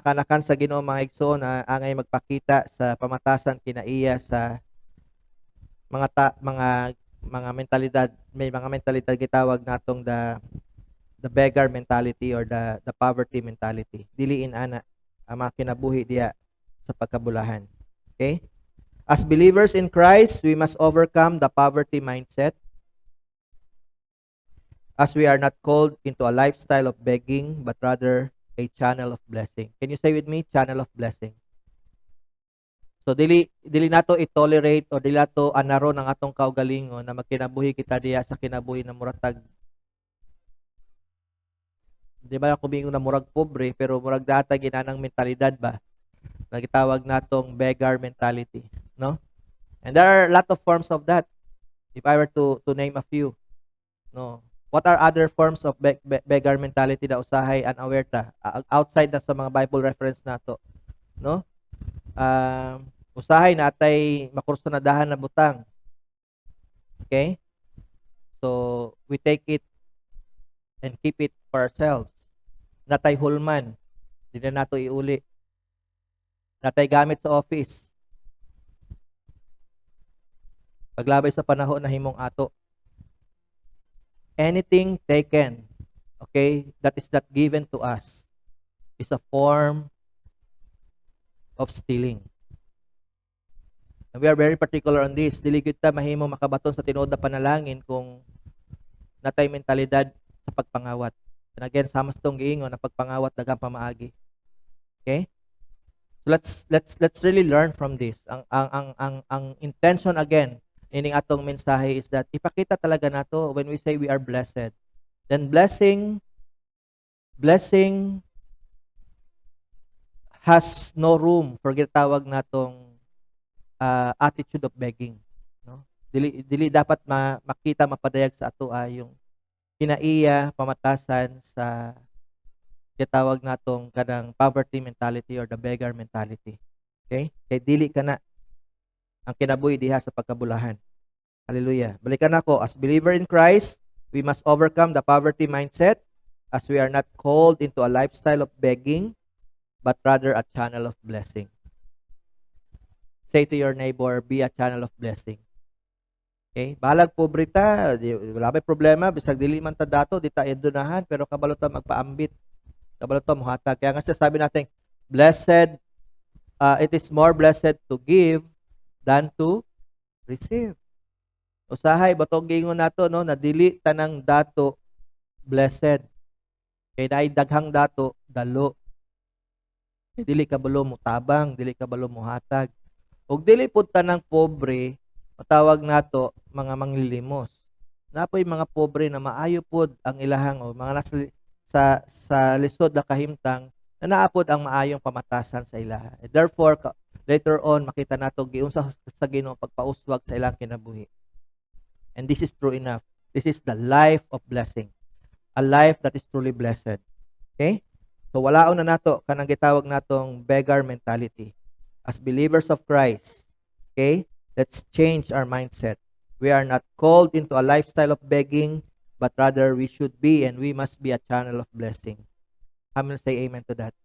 kanakan sa Ginoo mga igsoon na angay magpakita sa pamatasan kinaiya sa mga mentalidad. May mga mentalidad gitawag natong the beggar mentality or the poverty mentality. Diliin ana ang mga kinabuhi diya sa pagkabulahan. Okay? As believers in Christ, we must overcome the poverty mindset, as we are not called into a lifestyle of begging, but rather a channel of blessing. Can you say with me, channel of blessing? So dili nato i-tolerate o dili nato anaro ng atong kaugalingon na magkinabuhi kita diya sa kinabuhi na muratag. Di ba ako bingon na murag pobre pero murag data ginanang mentalidad ba? Nagitawag natong beggar mentality, no? And there are a lot of forms of that. If I were to name a few, no. What are other forms of beggar mentality na usahay unaware ta outside na sa mga Bible reference nato, no? Usahay natay makursunadahan na butang. Okay? So we take it and keep it for ourselves. Natay hulman, di na nato iuli. Natay gamit sa office. Paglabay sa panahon na himong ato. Anything taken, okay, that is not given to us is a form of stealing. And we are very particular on this. Dili gyud ta mahimo makabaton sa tinuod na panalangin kung natay mentalidad sa pagpangawat. And again, sama sa tong giingon na pagpangawat daghang pamaagi. Okay? So let's really learn from this. Ang intention again ining atong mensahe is that ipakita talaga nato when we say we are blessed. Then blessing has no room for gitawag natong attitude of begging, no? Dili dapat makita mapadayag sa ato yung kinaiya pamatasan sa gitawag natong kanang poverty mentality or the beggar mentality. Okay? Kay dili kana ang kinabuhi diha sa pagkabulahan. Hallelujah. Balikan nako, as believer in Christ, we must overcome the poverty mindset, as we are not called into a lifestyle of begging, but rather a channel of blessing. Say to your neighbor, be a channel of blessing. Okay? Balag pobre ta, wala may problema, bisag dili man ta dato, di ta edunahan, pero kabalo ta magpaambit. Kabalo ta muhatag. Kaya nga sabi natin, blessed, it is more blessed to give than to receive. Usahay, batong gingon nato, no, na dili tanang dato, blessed. Kaya naay daghang dato, dalo. Kaya dili kabalo mo tabang, dili kabalo mo hatag. Ug dili pud tanang pobre, matawag nato mga manglilimos. Napoy mga pobre na maayo pod ang ilahang o mga nasa sa lisod na kahimtang na naapod ang maayong pamatasan sa ilaha. Therefore, later on makita nato giunsa sa Ginoo pagpauswag sa ilang kinabuhi. And this is true enough. This is the life of blessing. A life that is truly blessed. Okay? So walaon na nato kanang gitawag natong beggar mentality. As believers of Christ, okay? Let's change our mindset. We are not called into a lifestyle of begging, but rather we should be and we must be a channel of blessing. I'm going to say amen to that.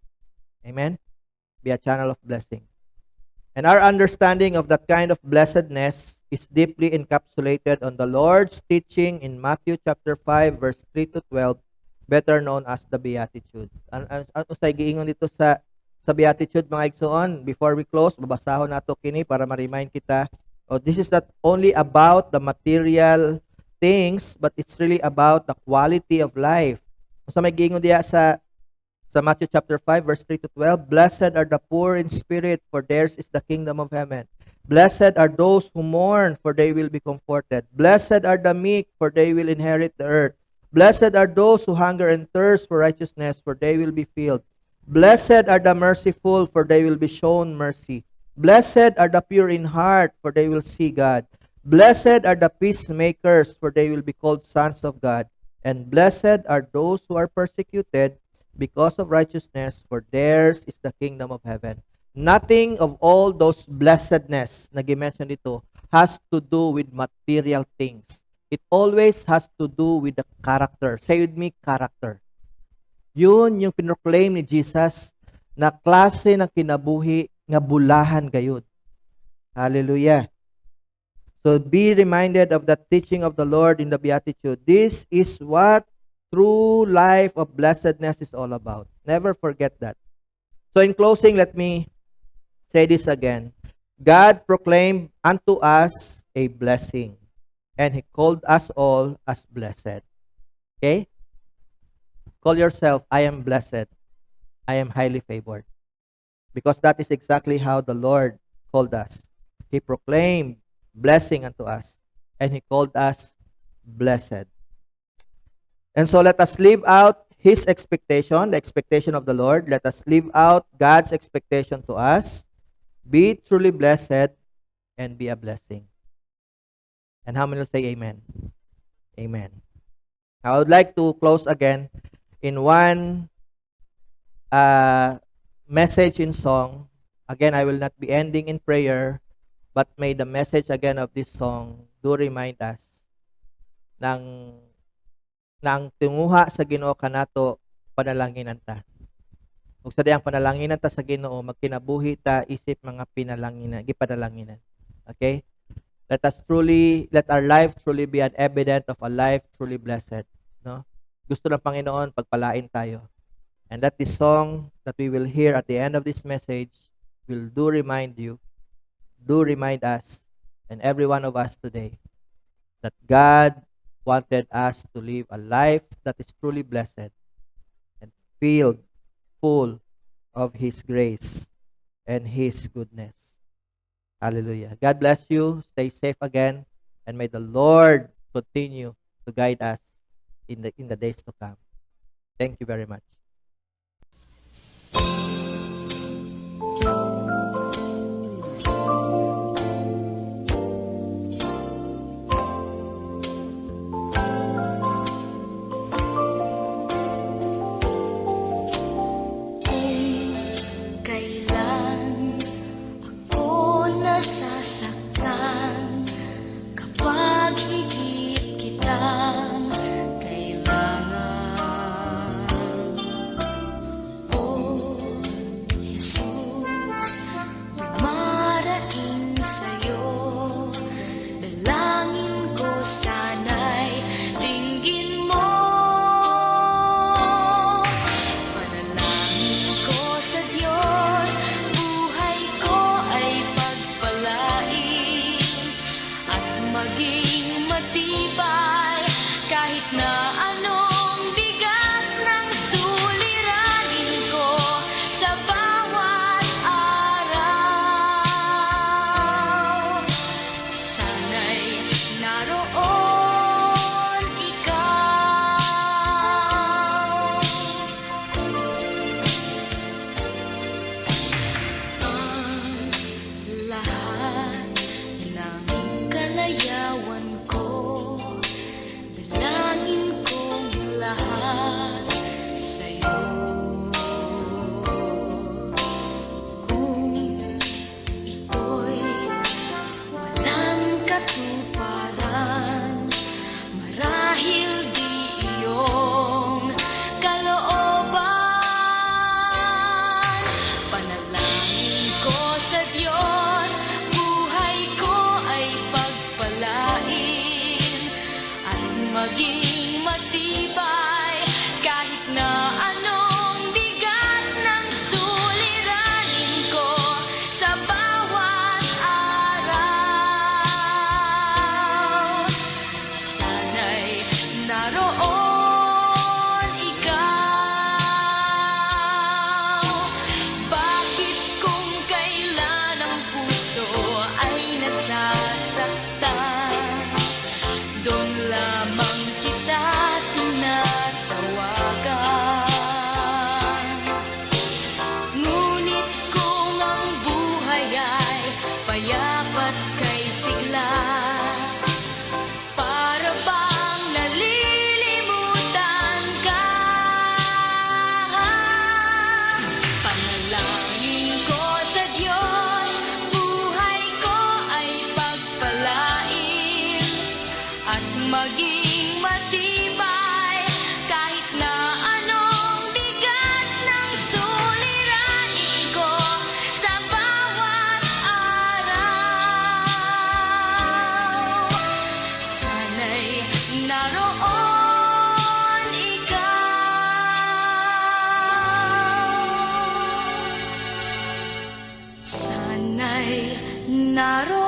Amen? Be a channel of blessing. And our understanding of that kind of blessedness is deeply encapsulated on the Lord's teaching in Matthew chapter 5 verse 3 to 12, better known as the Beatitude. Ang usay giingon dito sa Beatitude mga igsoon, before we close, babasahon nato kini para ma-remind kita, this is not only about the material things, but it's really about the quality of life. So may giingon diya sa Matthew chapter 5 verse 3 to 12, blessed are the poor in spirit, for theirs is the kingdom of heaven. Blessed are those who mourn, for they will be comforted. Blessed are the meek, for they will inherit the earth. Blessed are those who hunger and thirst for righteousness, for they will be filled. Blessed are the merciful, for they will be shown mercy. Blessed are the pure in heart, for they will see God. Blessed are the peacemakers, for they will be called sons of God. And blessed are those who are persecuted because of righteousness, for theirs is the kingdom of heaven. Nothing of all those blessedness na gi-mention dito has to do with material things. It always has to do with the character. Say with me, character. Yun yung pinroclaim ni Jesus na klase ng kinabuhi nga bulahan gayud. Hallelujah. So be reminded of the teaching of the Lord in the Beatitude. This is what true life of blessedness is all about. Never forget that. So in closing, let me say this again. God proclaimed unto us a blessing, and He called us all as blessed. Okay? Call yourself, I am blessed. I am highly favored. Because that is exactly how the Lord called us. He proclaimed blessing unto us, and He called us blessed. And so let us live out His expectation, the expectation of the Lord. Let us live out God's expectation to us. Be truly blessed and be a blessing. And how many will say amen? Amen. I would like to close again in one message in song. Again, I will not be ending in prayer, but may the message again of this song do remind us ng tinguha sa Ginoo kanato panalanginan ta. Ug sa diyang panalanginan ta sa Ginoo, magkinabuhi ta isip mga gipanalanginan. Okay? Let our life truly be an evidence of a life truly blessed. No? Gusto ng Panginoon, pagpalain tayo. And that this song that we will hear at the end of this message will do remind us, and every one of us today, that God wanted us to live a life that is truly blessed and filled full of His grace and His goodness. Hallelujah. God bless you. Stay safe again, and may the Lord continue to guide us in the days to come. Thank you very much. Kailan ako nasasaktan kapag higit kitang kailangan. ay naroon